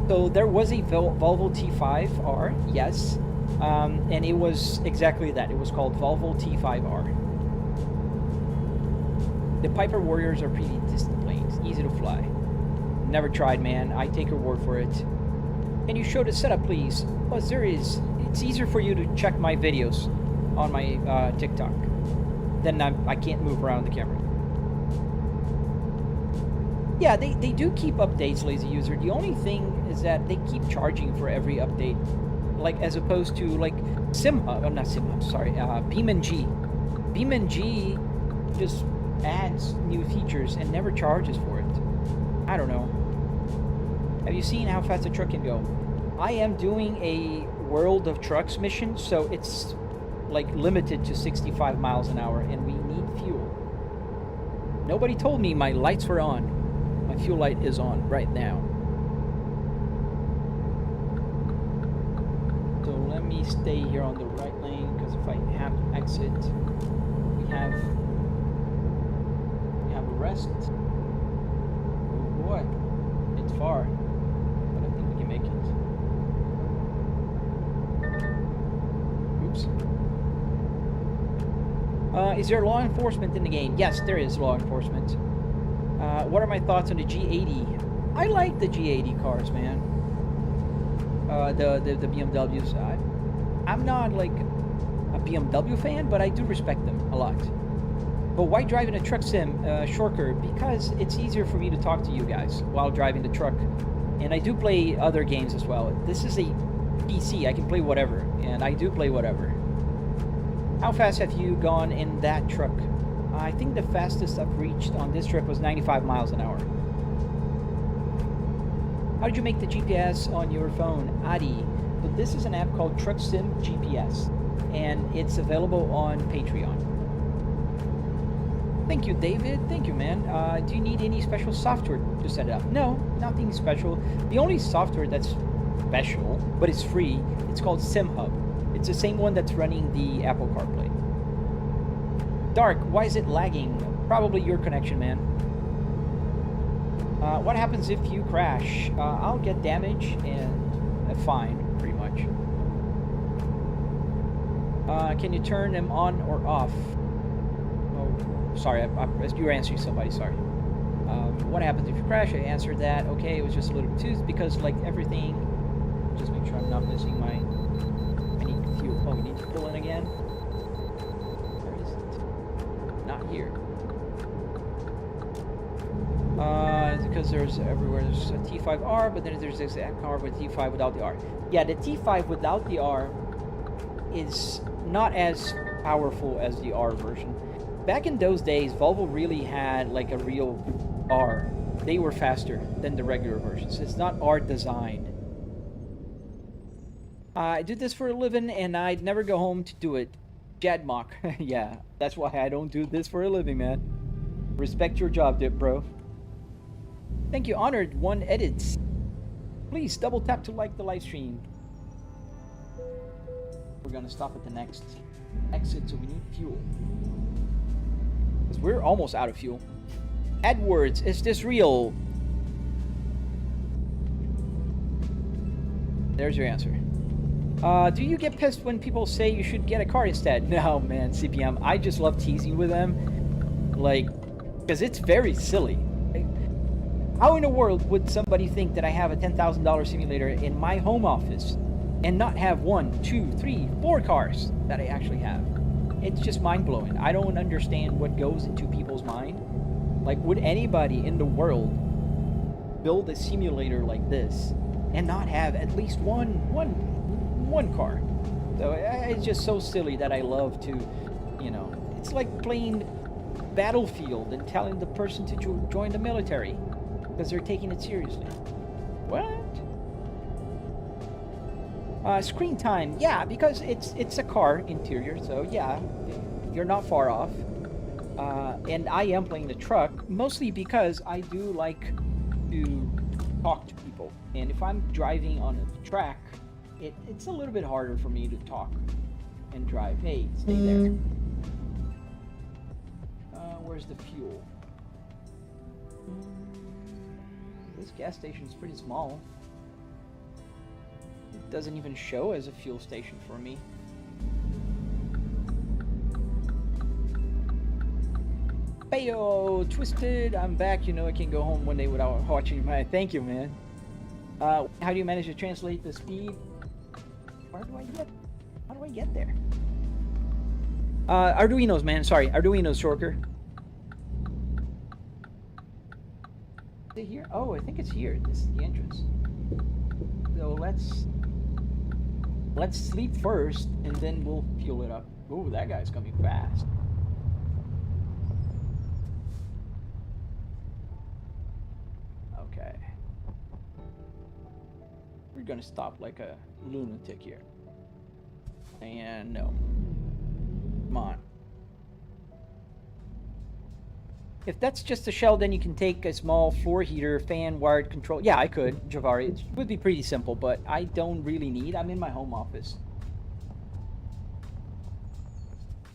So there was a Volvo T5R, yes, and it was exactly that. It was called Volvo T5R. The Piper Warriors are pretty distant planes, easy to fly. Never tried, man. I take your word for it. Can you show the setup, please? Plus, there is. It's easier for you to check my videos on my TikTok. Then I can't move around the camera. Yeah, they do keep updates, lazy user. The only thing is that they keep charging for every update, like as opposed to like not SimHub. Sorry, BeamNG. BeamNG just adds new features and never charges for it. I don't know. Have you seen how fast a truck can go? I am doing a World of Trucks mission, so it's like limited to 65 miles an hour, and we need fuel. Nobody told me my lights were on. My fuel light is on right now. So let me stay here on the right lane, because if I have to exit, we have a rest. Oh boy, it's far. Make it. Oops. Is there law enforcement in the game? Yes, there is law enforcement. What are my thoughts on the G80? I like the G80 cars, man. The BMWs. I'm not like a BMW fan, but I do respect them a lot. But why driving a truck sim, Shorker? Because it's easier for me to talk to you guys while driving the truck. And I do play other games as well. This is a PC. I can play whatever. And I do play whatever. How fast have you gone in that truck? I think the fastest I've reached on this trip was 95 miles an hour. How did you make the GPS on your phone? Adi. So this is an app called Truck Sim GPS. And it's available on Patreon. Thank you, David. Thank you, man. Do you need any special software to set it up? No, nothing special. The only software that's special, but it's free, it's called SimHub. It's the same one that's running the Apple CarPlay. Dark, why is it lagging? Probably your connection, man. What happens if you crash? I'll get damage and a fine, pretty much. Can you turn them on or off? Sorry, you were answering somebody, sorry. What happens if you crash? I answered that. Okay, it was just a little confused because, like everything, just make sure I'm not missing my. I need fuel. Oh, we need to pull in again. Where is it? Not here. It's because there's everywhere. There's a T5R, but then there's this exact car with T5 without the R. Yeah, the T5 without the R is not as powerful as the R version. Back in those days, Volvo really had like a real R. They were faster than the regular versions. It's not R designed. I do this for a living and I'd never go home to do it. Jadmock. Yeah, that's why I don't do this for a living, man. Respect your job, bro. Thank you, Honored One Edits. Please double tap to like the live stream. We're gonna stop at the next exit, so we need fuel. We're almost out of fuel. Edwards, is this real? There's your answer. Do you get pissed when people say you should get a car instead? No, man, CPM. I just love teasing with them. Like, because it's very silly. Like, how in the world would somebody think that I have a $10,000 simulator in my home office and not have 1, 2, 3, 4 cars that I actually have? It's just mind-blowing. I don't understand what goes into people's mind. Like, would anybody in the world build a simulator like this and not have at least one car? So it's just so silly that I love to, you know, it's like playing Battlefield and telling the person to join the military because they're taking it seriously. What? Screen time, yeah, because it's a car interior, so yeah, you're not far off. And I am playing the truck mostly because I do like to talk to people, and if I'm driving on a track, it's a little bit harder for me to talk and drive. Hey, stay there. Where's the fuel? This gas station is pretty small. It doesn't even show as a fuel station for me. Bayo, Twisted, I'm back. You know I can't go home one day without watching my... Thank you, man. How do you manage to translate the speed? How do I get there? Arduinos, man. Sorry, Arduinos, Shorker. Is it here? Oh, I think it's here. This is the entrance. So let's sleep first, and then we'll fuel it up. Ooh, that guy's coming fast. Okay. We're gonna stop like a lunatic here. And no. Come on. If that's just a shell, then you can take a small floor heater, fan, wired control. Yeah, I could, Javari. It would be pretty simple, but I don't really need. I'm in my home office.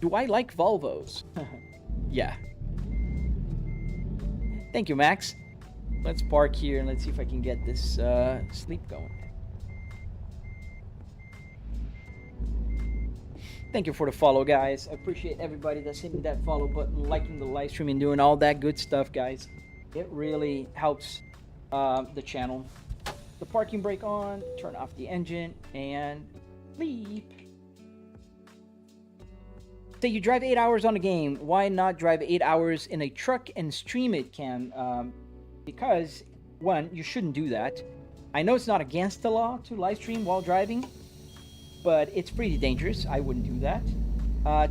Do I like Volvos? Yeah. Thank you, Max. Let's park here and let's see if I can get this sleep going. Thank you for the follow, guys. I appreciate everybody that's hitting that follow button, liking the live stream, and doing all that good stuff, guys. It really helps the channel. The parking brake on, turn off the engine, and sleep. Say you drive 8 hours on a game. Why not drive 8 hours in a truck and stream it, Cam? Because, one, you shouldn't do that. I know it's not against the law to live stream while driving, but it's pretty dangerous. I wouldn't do that.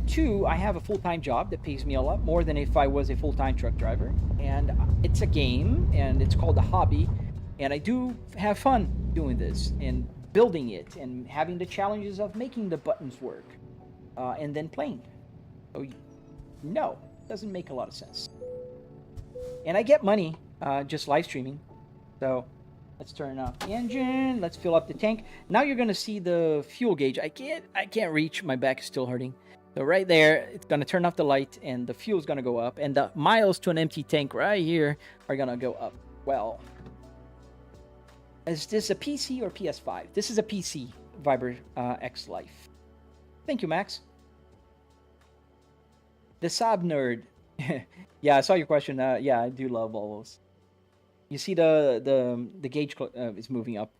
Two, I have a full-time job that pays me a lot more than if I was a full-time truck driver. And it's a game, and it's called a hobby. And I do have fun doing this and building it and having the challenges of making the buttons work and then playing. So, no, doesn't make a lot of sense. And I get money just live streaming. So let's turn off the engine. Let's fill up the tank. Now you're gonna see the fuel gauge. I can't reach. My back is still hurting. So right there, it's gonna turn off the light, and the fuel is gonna go up, and the miles to an empty tank right here are gonna go up. Well, is this a PC or PS5? This is a PC. Viber X Life. Thank you, Max. The Saab nerd. Yeah, I saw your question. Yeah, I do love Volvos. You see the gauge is moving up.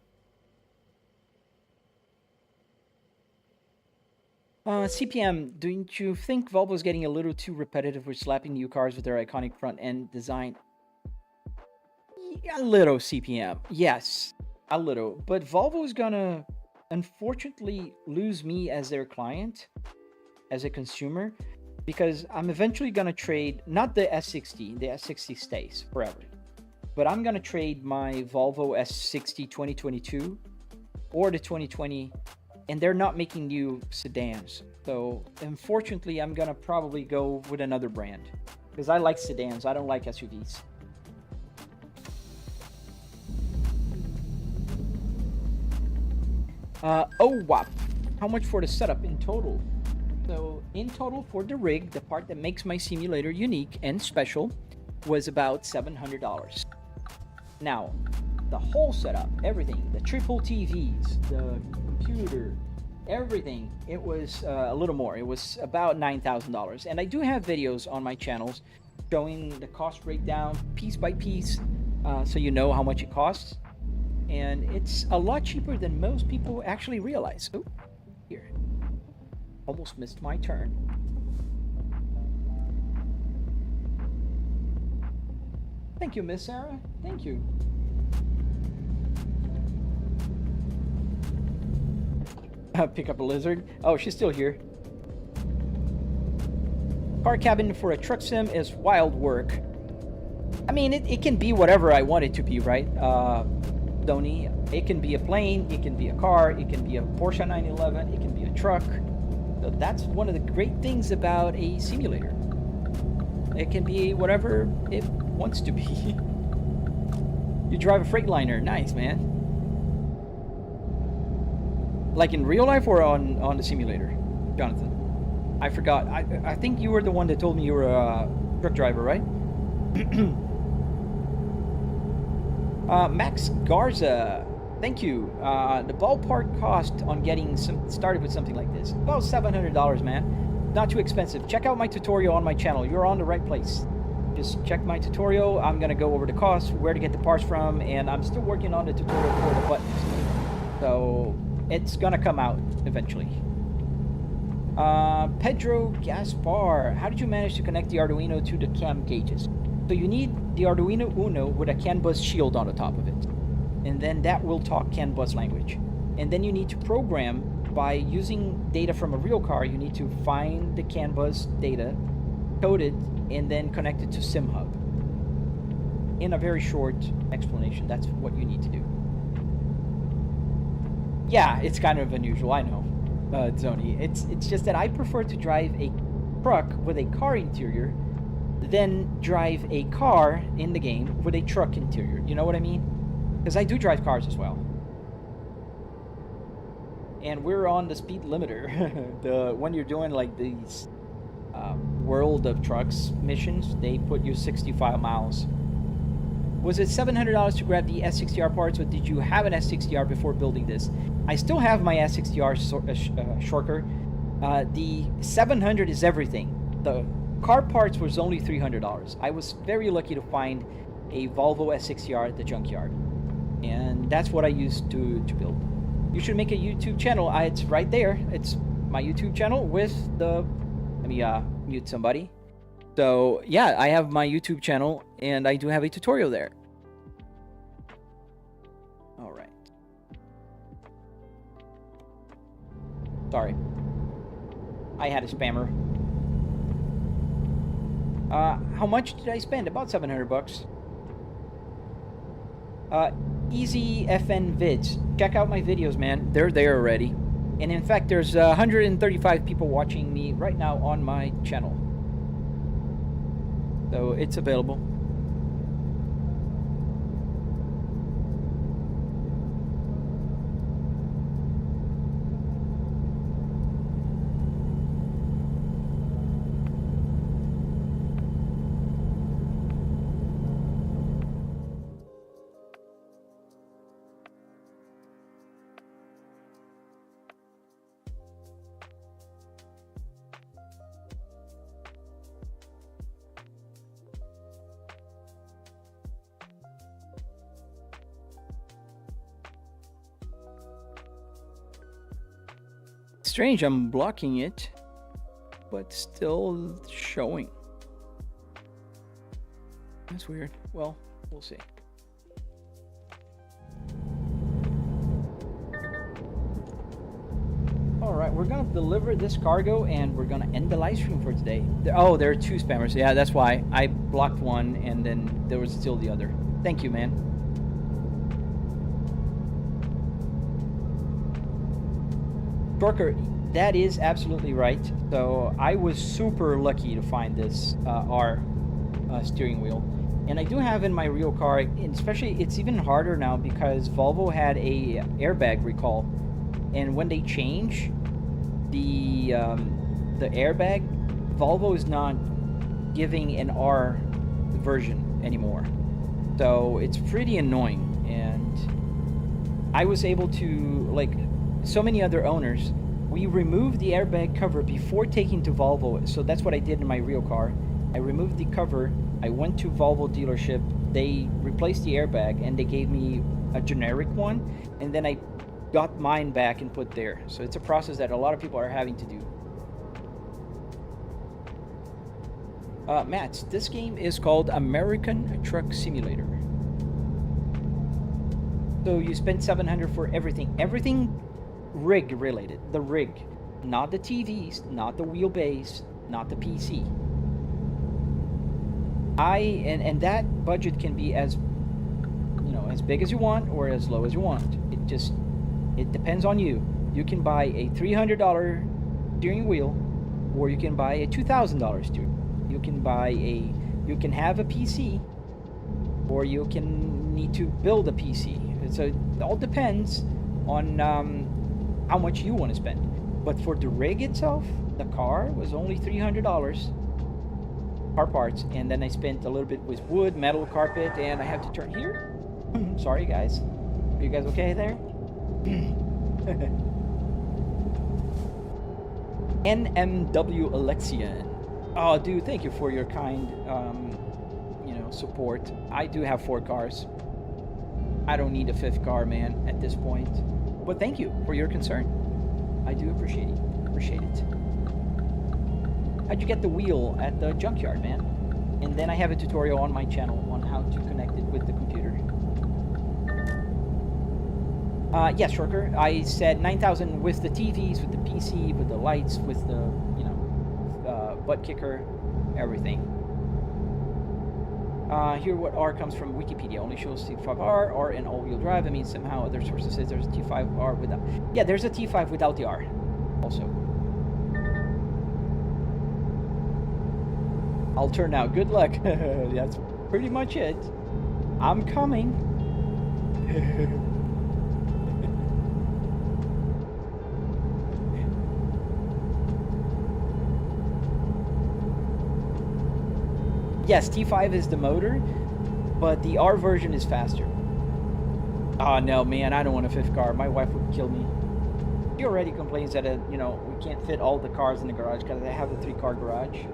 CPM, don't you think Volvo is getting a little too repetitive with slapping new cars with their iconic front end design? Yeah, a little, CPM. Yes, a little. But Volvo is gonna, unfortunately, lose me as their client, as a consumer, because I'm eventually gonna trade, not the S60, the S60 stays forever. But I'm going to trade my Volvo S60 2022 or the 2020, and they're not making new sedans. So, unfortunately, I'm going to probably go with another brand because I like sedans. I don't like SUVs. Oh, wow. How much for the setup in total? So, in total for the rig, the part that makes my simulator unique and special, was about $700. Now, the whole setup, everything, the triple TVs, the computer, everything, it was a little more. It was about $9,000. And I do have videos on my channels showing the cost breakdown piece by piece, so you know how much it costs. And it's a lot cheaper than most people actually realize. Oh, here. Almost missed my turn. Thank you, Miss Sarah. Thank you. Pick up a lizard. Oh, she's still here. Car cabin for a truck sim is wild work. I mean, it can be whatever I want it to be, right? Tony, it can be a plane, it can be a car, it can be a Porsche 911, it can be a truck. So that's one of the great things about a simulator. It can be whatever it wants to be. You drive a Freightliner. Nice, man. Like in real life or on the simulator, Jonathan? I forgot. I think you were the one that told me you were a truck driver, right? Max Garza, thank you. The ballpark cost on getting started with something like this, about $700, man. Not too expensive. Check out my tutorial on my channel. You're on the right place. Just check my tutorial. I'm gonna go over the cost, where to get the parts from, and I'm still working on the tutorial for the buttons. So it's gonna come out eventually. Pedro Gaspar, how did you manage to connect the Arduino to the cam gauges? So you need the Arduino Uno with a CAN bus shield on the top of it, and then that will talk CAN bus language. And then you need to program by using data from a real car. You need to find the CAN bus data, code it, and then connect it to SimHub. In a very short explanation, that's what you need to do. Yeah, it's kind of unusual, I know, Zoni. It's just that I prefer to drive a truck with a car interior than drive a car in the game with a truck interior. You know what I mean? Because I do drive cars as well. And we're on the speed limiter. When you're doing like these World of Trucks missions, they put you 65 miles. Was it $700 to grab the S60R parts, or did you have an S60R before building this? I still have my S60R shorker. The 700 is everything. The car parts was only $300. I was very lucky to find a Volvo S60R at the Junkyard, and that's what I used to build. You should make a YouTube channel. It's right there. It's my YouTube channel with the... Let me mute somebody. So yeah, I have my YouTube channel, and I do have a tutorial there. All right. Sorry, I had a spammer. How much did I spend? About 700 bucks. Easy FN vids. Check out my videos, man. They're there already. And in fact, there's 135 people watching me right now on my channel. So it's available. Strange, I'm blocking it, but still showing. That's weird. Well, we'll see. Alright, we're gonna deliver this cargo and we're gonna end the live stream for today. There are two spammers. Yeah, that's why. I blocked one and then there was still the other. Thank you, man. Dorker, that is absolutely right. So I was super lucky to find this R steering wheel. And I do have in my real car, and especially it's even harder now because Volvo had a airbag recall. And when they change the airbag, Volvo is not giving an R version anymore. So it's pretty annoying. And I was able to, like so many other owners, we removed the airbag cover before taking to Volvo. So that's what I did in my real car. I removed the cover. I went to Volvo dealership. They replaced the airbag and they gave me a generic one. And then I got mine back and put there. So it's a process that a lot of people are having to do. Matt, this game is called American Truck Simulator. So you spend $700 for everything rig related. The rig, not the TVs, not the wheelbase, not the PC. And that budget can be as, you know, as big as you want or as low as you want. It depends on you. You can buy a $300 steering wheel, or you can buy a $2,000 steering. You can have a PC, or you can need to build a PC. So it all depends on how much you want to spend. But for the rig itself, the car was only $300 car parts, and then I spent a little bit with wood, metal, carpet, and I have to turn here. Sorry guys, are you guys okay there? NMW Alexian. Oh, dude, thank you for your kind, you know, support. I do have 4 cars. I don't need a 5th car, man, at this point. But thank you for your concern. I do appreciate it. How'd you get the wheel at the junkyard, man? And then I have a tutorial on my channel on how to connect it with the computer. Yes, Shorker. I said 9,000 with the TVs, with the PC, with the lights, with the, you know, Buttkicker, everything. Here what R comes from Wikipedia. Only shows T5R, R in all-wheel drive. I mean, somehow other sources say there's a T5R without. Yeah, there's a T5 without the R also. I'll turn now. Good luck. That's pretty much it. I'm coming. Yes, T5 is the motor, but the R version is faster. Oh no, man, I don't want a 5th car. My wife would kill me. She already complains that, you know, we can't fit all the cars in the garage because I have a 3-car garage.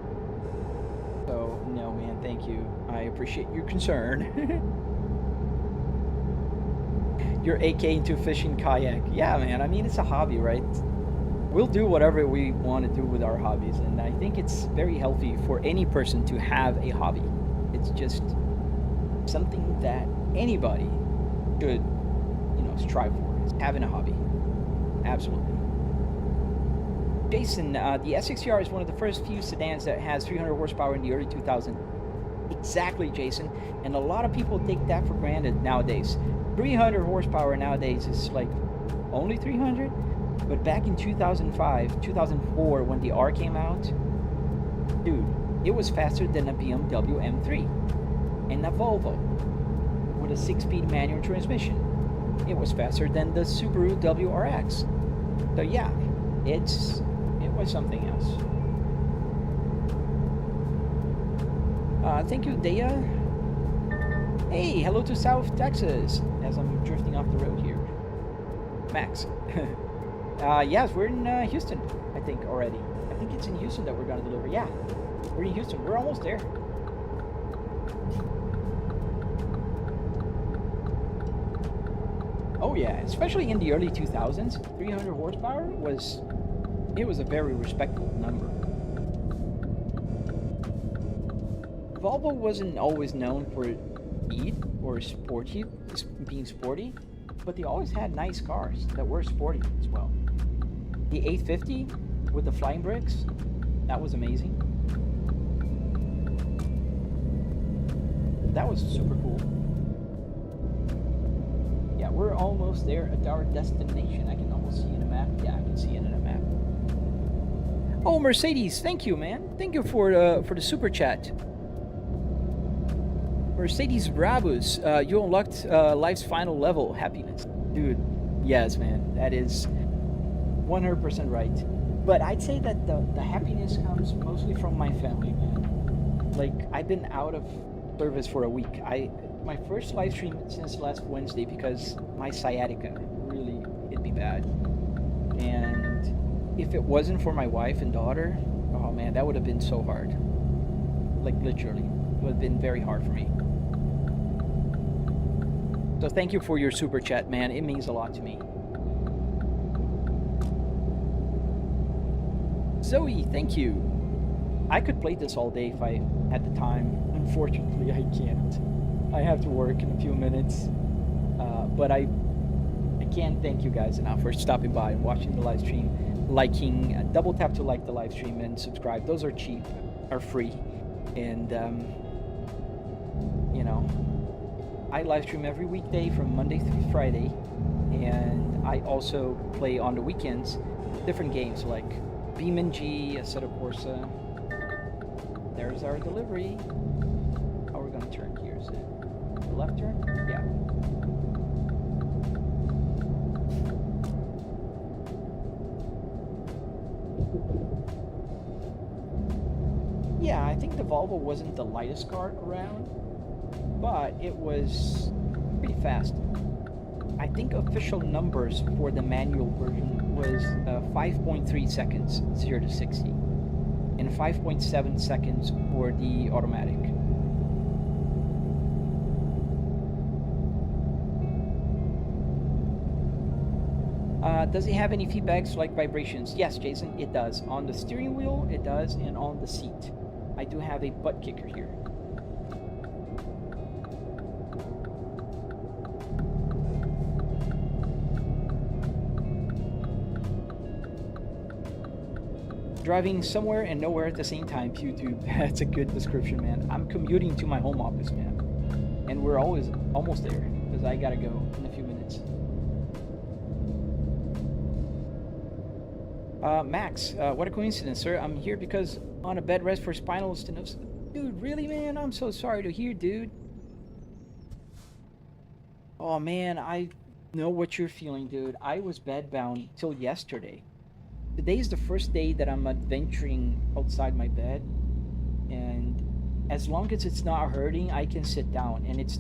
So, no, man, thank you. I appreciate your concern. You're AK into fishing kayak. Yeah, man, I mean, it's a hobby, right? We'll do whatever we want to do with our hobbies, and I think it's very healthy for any person to have a hobby. It's just something that anybody should, you know, strive for, is having a hobby. Absolutely. Jason, the S60R is one of the first few sedans that has 300 horsepower in the early 2000s. Exactly, Jason, and a lot of people take that for granted nowadays. 300 horsepower nowadays is like only 300. But back in 2005, 2004, when the R came out, dude, it was faster than a BMW M3 and a Volvo with a 6-speed manual transmission. It was faster than the Subaru WRX. So yeah, it was something else. Thank you, Dea. Hey, hello to South Texas, as I'm drifting off the road here. Max. Yes, we're in Houston, I think, already. I think it's in Houston that we're going to deliver. Yeah, we're in Houston. We're almost there. Oh, yeah, especially in the early 2000s, 300 horsepower was a very respectable number. Volvo wasn't always known for speed or being sporty, but they always had nice cars that were sporty as well. The 850 with the flying bricks, that was amazing. That was super cool. Yeah, we're almost there at our destination. I can almost see in a map. Yeah, I can see it in a map. Oh, Mercedes, thank you, man. Thank you for the super chat. Mercedes Brabus, you unlocked life's final level, happiness. Dude, yes, man, that is 100% right. But I'd say that the happiness comes mostly from my family, man. Like, I've been out of service for a week. My first live stream since last Wednesday because my sciatica really hit me bad. And if it wasn't for my wife and daughter, oh man, that would have been so hard. Like literally, it would have been very hard for me. So thank you for your super chat, man. It means a lot to me. Zoe, thank you. I could play this all day if I had the time. Unfortunately, I can't. I have to work in a few minutes. But I can't thank you guys enough for stopping by and watching the live stream, liking, double tap to like the live stream and subscribe. Those are cheap, are free. And, you know, I live stream every weekday from Monday through Friday. And I also play on the weekends different games like BeamNG, Assetto Corsa. There's our delivery. How are we going to turn here? Is it the left turn? Yeah. Yeah, I think the Volvo wasn't the lightest car around, but it was pretty fast. I think official numbers for the manual version was 5.3 seconds, 0 to 60, and 5.7 seconds for the automatic. Does it have any feedbacks like vibrations? Yes, Jason, it does. On the steering wheel, it does, and on the seat. I do have a butt kicker here. Driving somewhere and nowhere at the same time, YouTube. That's a good description, man. I'm commuting to my home office, man. And we're always almost there, because I gotta go in a few minutes. Max, what a coincidence, sir. I'm here because on a bed rest for spinal stenosis. Dude, really, man? I'm so sorry to hear, dude. Oh, man, I know what you're feeling, dude. I was bedbound till yesterday. Today is the first day that I'm adventuring outside my bed. And as long as it's not hurting, I can sit down. And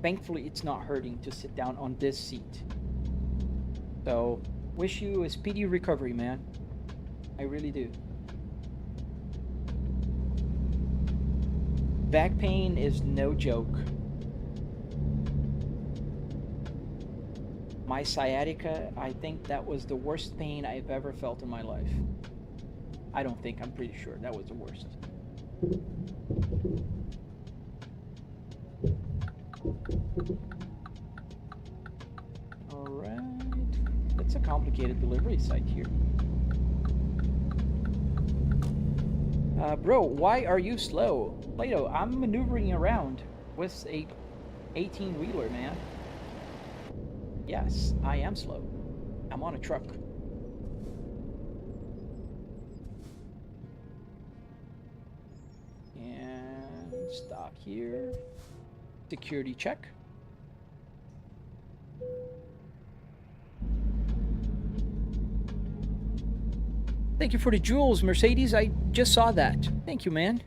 thankfully, it's not hurting to sit down on this seat. So, wish you a speedy recovery, man. I really do. Back pain is no joke. My sciatica, I think that was the worst pain I've ever felt in my life. I don't think, I'm pretty sure that was the worst. Alright. That's a complicated delivery site here. Bro, why are you slow? Plato, I'm maneuvering around with a 18-wheeler, man. Yes, I am slow. I'm on a truck. And stop here. Security check. Thank you for the jewels, Mercedes. I just saw that. Thank you, man.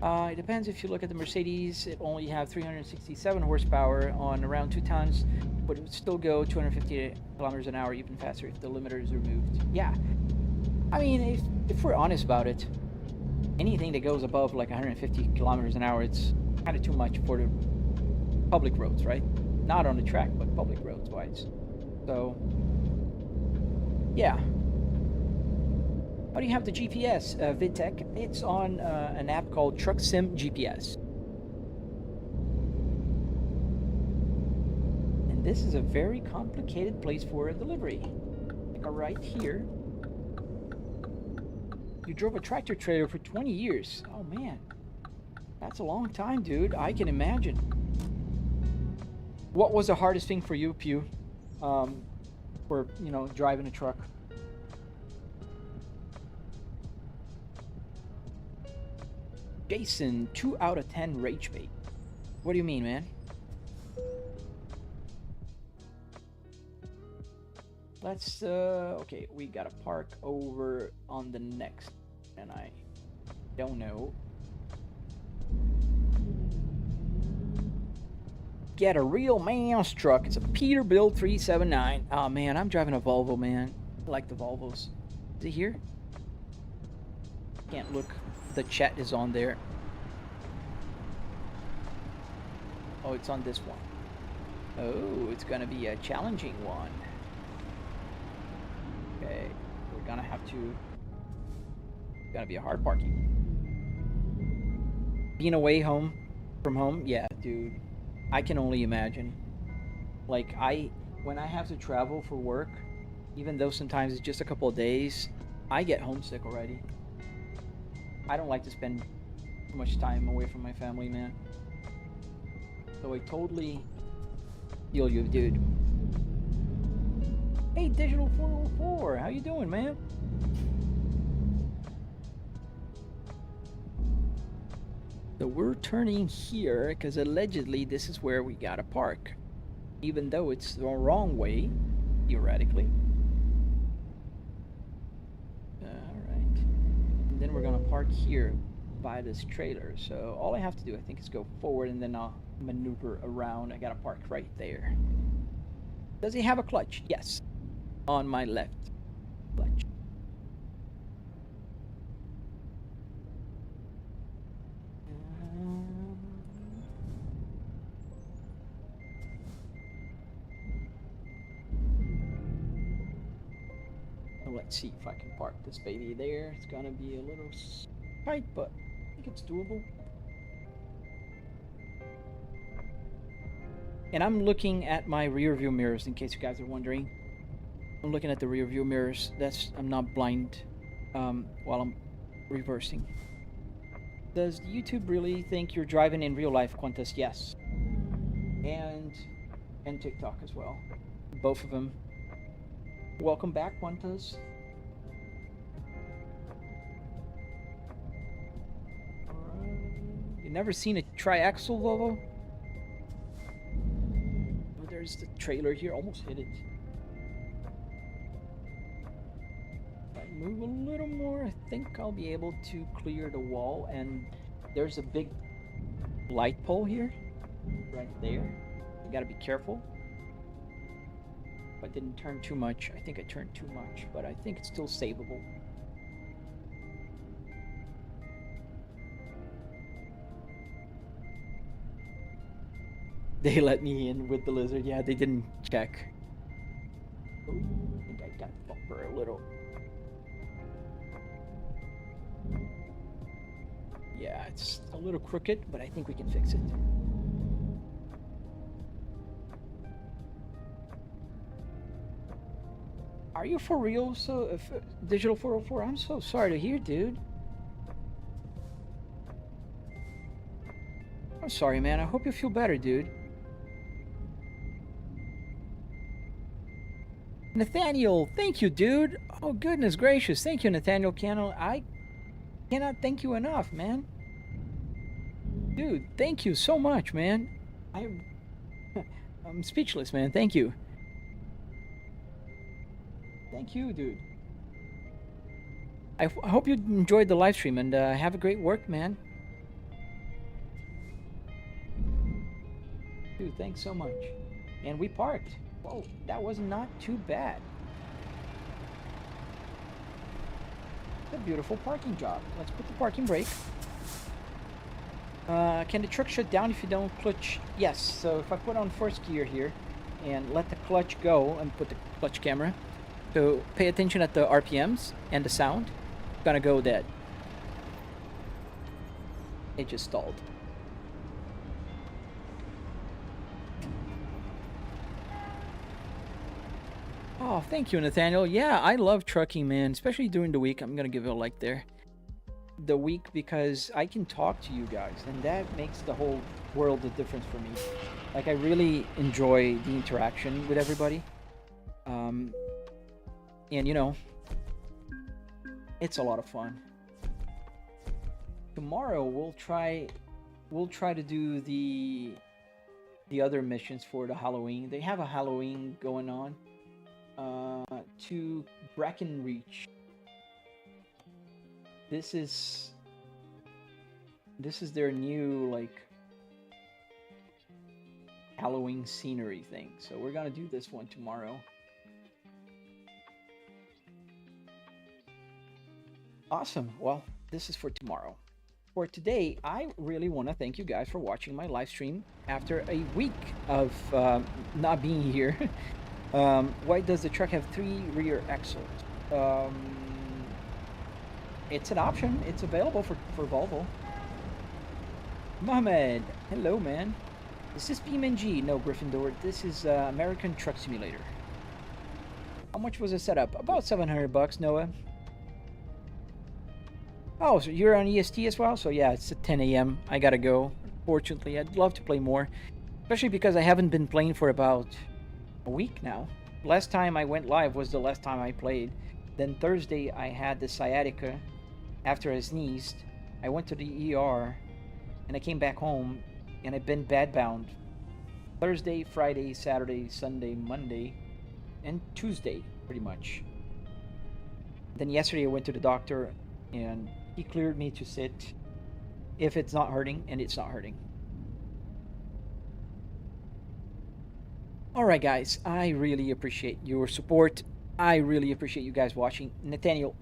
It depends. If you look at the Mercedes, it only have 367 horsepower on around 2 tons, but it would still go 250 kilometers an hour, even faster if the limiter is removed. Yeah. I mean, if we're honest about it, anything that goes above like 150 kilometers an hour, it's kind of too much for the public roads, right? Not on the track, but public roads wise. So, yeah. How do you have the GPS, VidTech? It's on an app called Truck Sim GPS. And this is a very complicated place for a delivery. Like right here. You drove a tractor trailer for 20 years. Oh man, that's a long time, dude. I can imagine. What was the hardest thing for you, Pew? For, you know, driving a truck? Jason, 2 out of 10 rage bait. What do you mean, man? Let's, okay, we gotta park over on the next, and I don't know. get a real man's truck. It's a Peterbilt 379. Oh man, I'm driving a Volvo, man. I like the Volvos. Is it here? Can't look. The chat is on there. Oh, it's on this one. Oh, it's gonna be a challenging one. Okay, we're gonna have to. It's gonna be a hard parking. Being away from home, yeah, dude. I can only imagine. Like when I have to travel for work, even though sometimes it's just a couple of days, I get homesick already. I don't like to spend too much time away from my family, man. So I totally feel you, dude. Hey, Digital 404, how you doing, man? So we're turning here because allegedly this is where we gotta park, even though it's the wrong way, theoretically. Alright. And then we're gonna park here by this trailer. So all I have to do, I think, is go forward and then I'll maneuver around. I gotta park right there. Does he have a clutch? Yes. On my left clutch. Let's see if I can park this baby there. It's gonna be a little tight, but I think it's doable. And I'm looking at my rear view mirrors, in case you guys are wondering. I'm looking at the rear view mirrors. I'm not blind while I'm reversing. Does YouTube really think you're driving in real life, Qantas? Yes. And TikTok as well. Both of them. Welcome back, Qantas. You never seen a triaxle Volvo? Oh, there's the trailer here. Almost hit it. If I move a little more, I think I'll be able to clear the wall. And there's a big light pole here, right there. You gotta be careful. I didn't turn too much. I think I turned too much, but I think it's still savable. They let me in with the lizard. Yeah, they didn't check. Oh, I think I got the bumper a little. Yeah, it's a little crooked, but I think we can fix it. Are you for real? So, Digital 404, I'm so sorry to hear, dude. I'm sorry, man. I hope you feel better, dude. Nathaniel, thank you, dude. Oh, goodness gracious. Thank you, Nathaniel Cannell. I cannot thank you enough, man. Dude, thank you so much, man. I'm speechless, man. Thank you. Thank you, dude. I hope you enjoyed the live stream and have a great work, man. Dude, thanks so much. And we parked. Whoa, that was not too bad. It's a beautiful parking job. Let's put the parking brake. Can the truck shut down if you don't clutch? Yes, so if I put on first gear here and let the clutch go and put the clutch camera, so pay attention at the RPMs and the sound, it's gonna go dead. It just stalled. Oh, thank you, Nathaniel. Yeah, I love trucking, man, especially during the week. I'm gonna give it a like there. The week, because I can talk to you guys, and that makes the whole world of difference for me. Like, I really enjoy the interaction with everybody. And you know, it's a lot of fun. Tomorrow we'll try to do the other missions for the Halloween. They have a Halloween going on. To Breckenridge. This is their new, like, Halloween scenery thing. So we're gonna do this one tomorrow. Awesome. Well, this is for tomorrow. For today, I really want to thank you guys for watching my live stream after a week of not being here. Why does the truck have 3 rear axles? It's an option. It's available for Volvo. Mohammed, hello, man. Is this BeamNG? No, Gryffindor. This is American Truck Simulator. How much was the setup? About $700, Noah. Oh, so you're on EST as well? So yeah, it's at 10 a.m. I gotta go. Fortunately, I'd love to play more. Especially because I haven't been playing for about a week now. Last time I went live was the last time I played. Then Thursday, I had the sciatica. After I sneezed, I went to the ER. And I came back home. And I've been bed-bound. Thursday, Friday, Saturday, Sunday, Monday. And Tuesday, pretty much. Then yesterday, I went to the doctor. And he cleared me to sit if it's not hurting, and it's not hurting. Alright guys, I really appreciate your support. I really appreciate you guys watching. Nathaniel,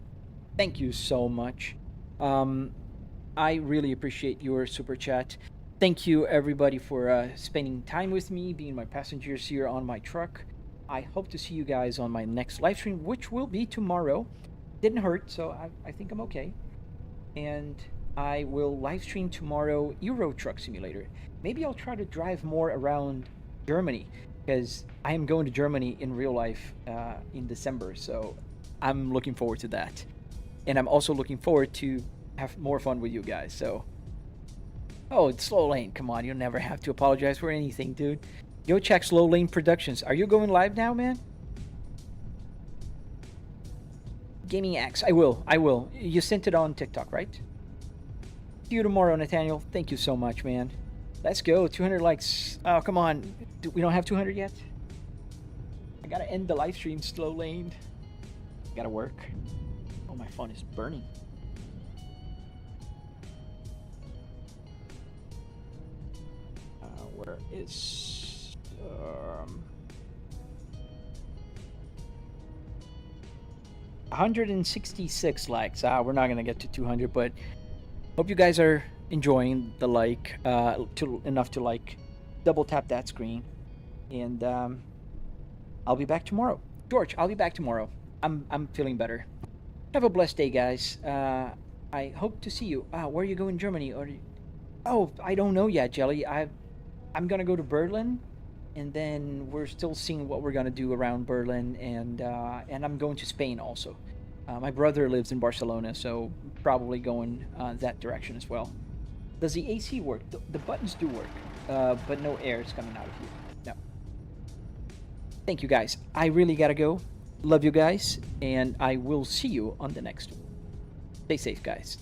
thank you so much. I really appreciate your super chat. Thank you everybody for spending time with me, being my passengers here on my truck. I hope to see you guys on my next live stream, which will be tomorrow. Didn't hurt, so I think I'm okay. And I will live stream tomorrow Euro Truck Simulator. Maybe I'll try to drive more around Germany, because I am going to Germany in real life in December, so I'm looking forward to that. And I'm also looking forward to have more fun with you guys, so... Oh, it's Slow Lane. Come on, you'll never have to apologize for anything, dude. Yo, check Slow Lane Productions. Are you going live now, man? Gaming Axe. I will. You sent it on TikTok, right? See you tomorrow, Nathaniel. Thank you so much, man. Let's go. 200 likes. Oh, come on. We don't have 200 yet? I gotta end the live stream, Slow Lane. Gotta work. Oh, my phone is burning. Where is... 166 likes. We're not gonna get to 200, but hope you guys are enjoying the like enough to like double tap that screen. And I'll be back tomorrow. George, I'll be back tomorrow. I'm feeling better. Have a blessed day, guys. I hope to see you. Where are you going, Germany? Or oh, I don't know yet, Jelly. I'm gonna go to Berlin, and then we're still seeing what we're gonna do around Berlin, and I'm going to Spain also. My brother lives in Barcelona, so probably going that direction as well. Does the AC work? The buttons do work, but no air is coming out of you. No. Thank you guys. I really gotta go. Love you guys, and I will see you on the next one. Stay safe, guys.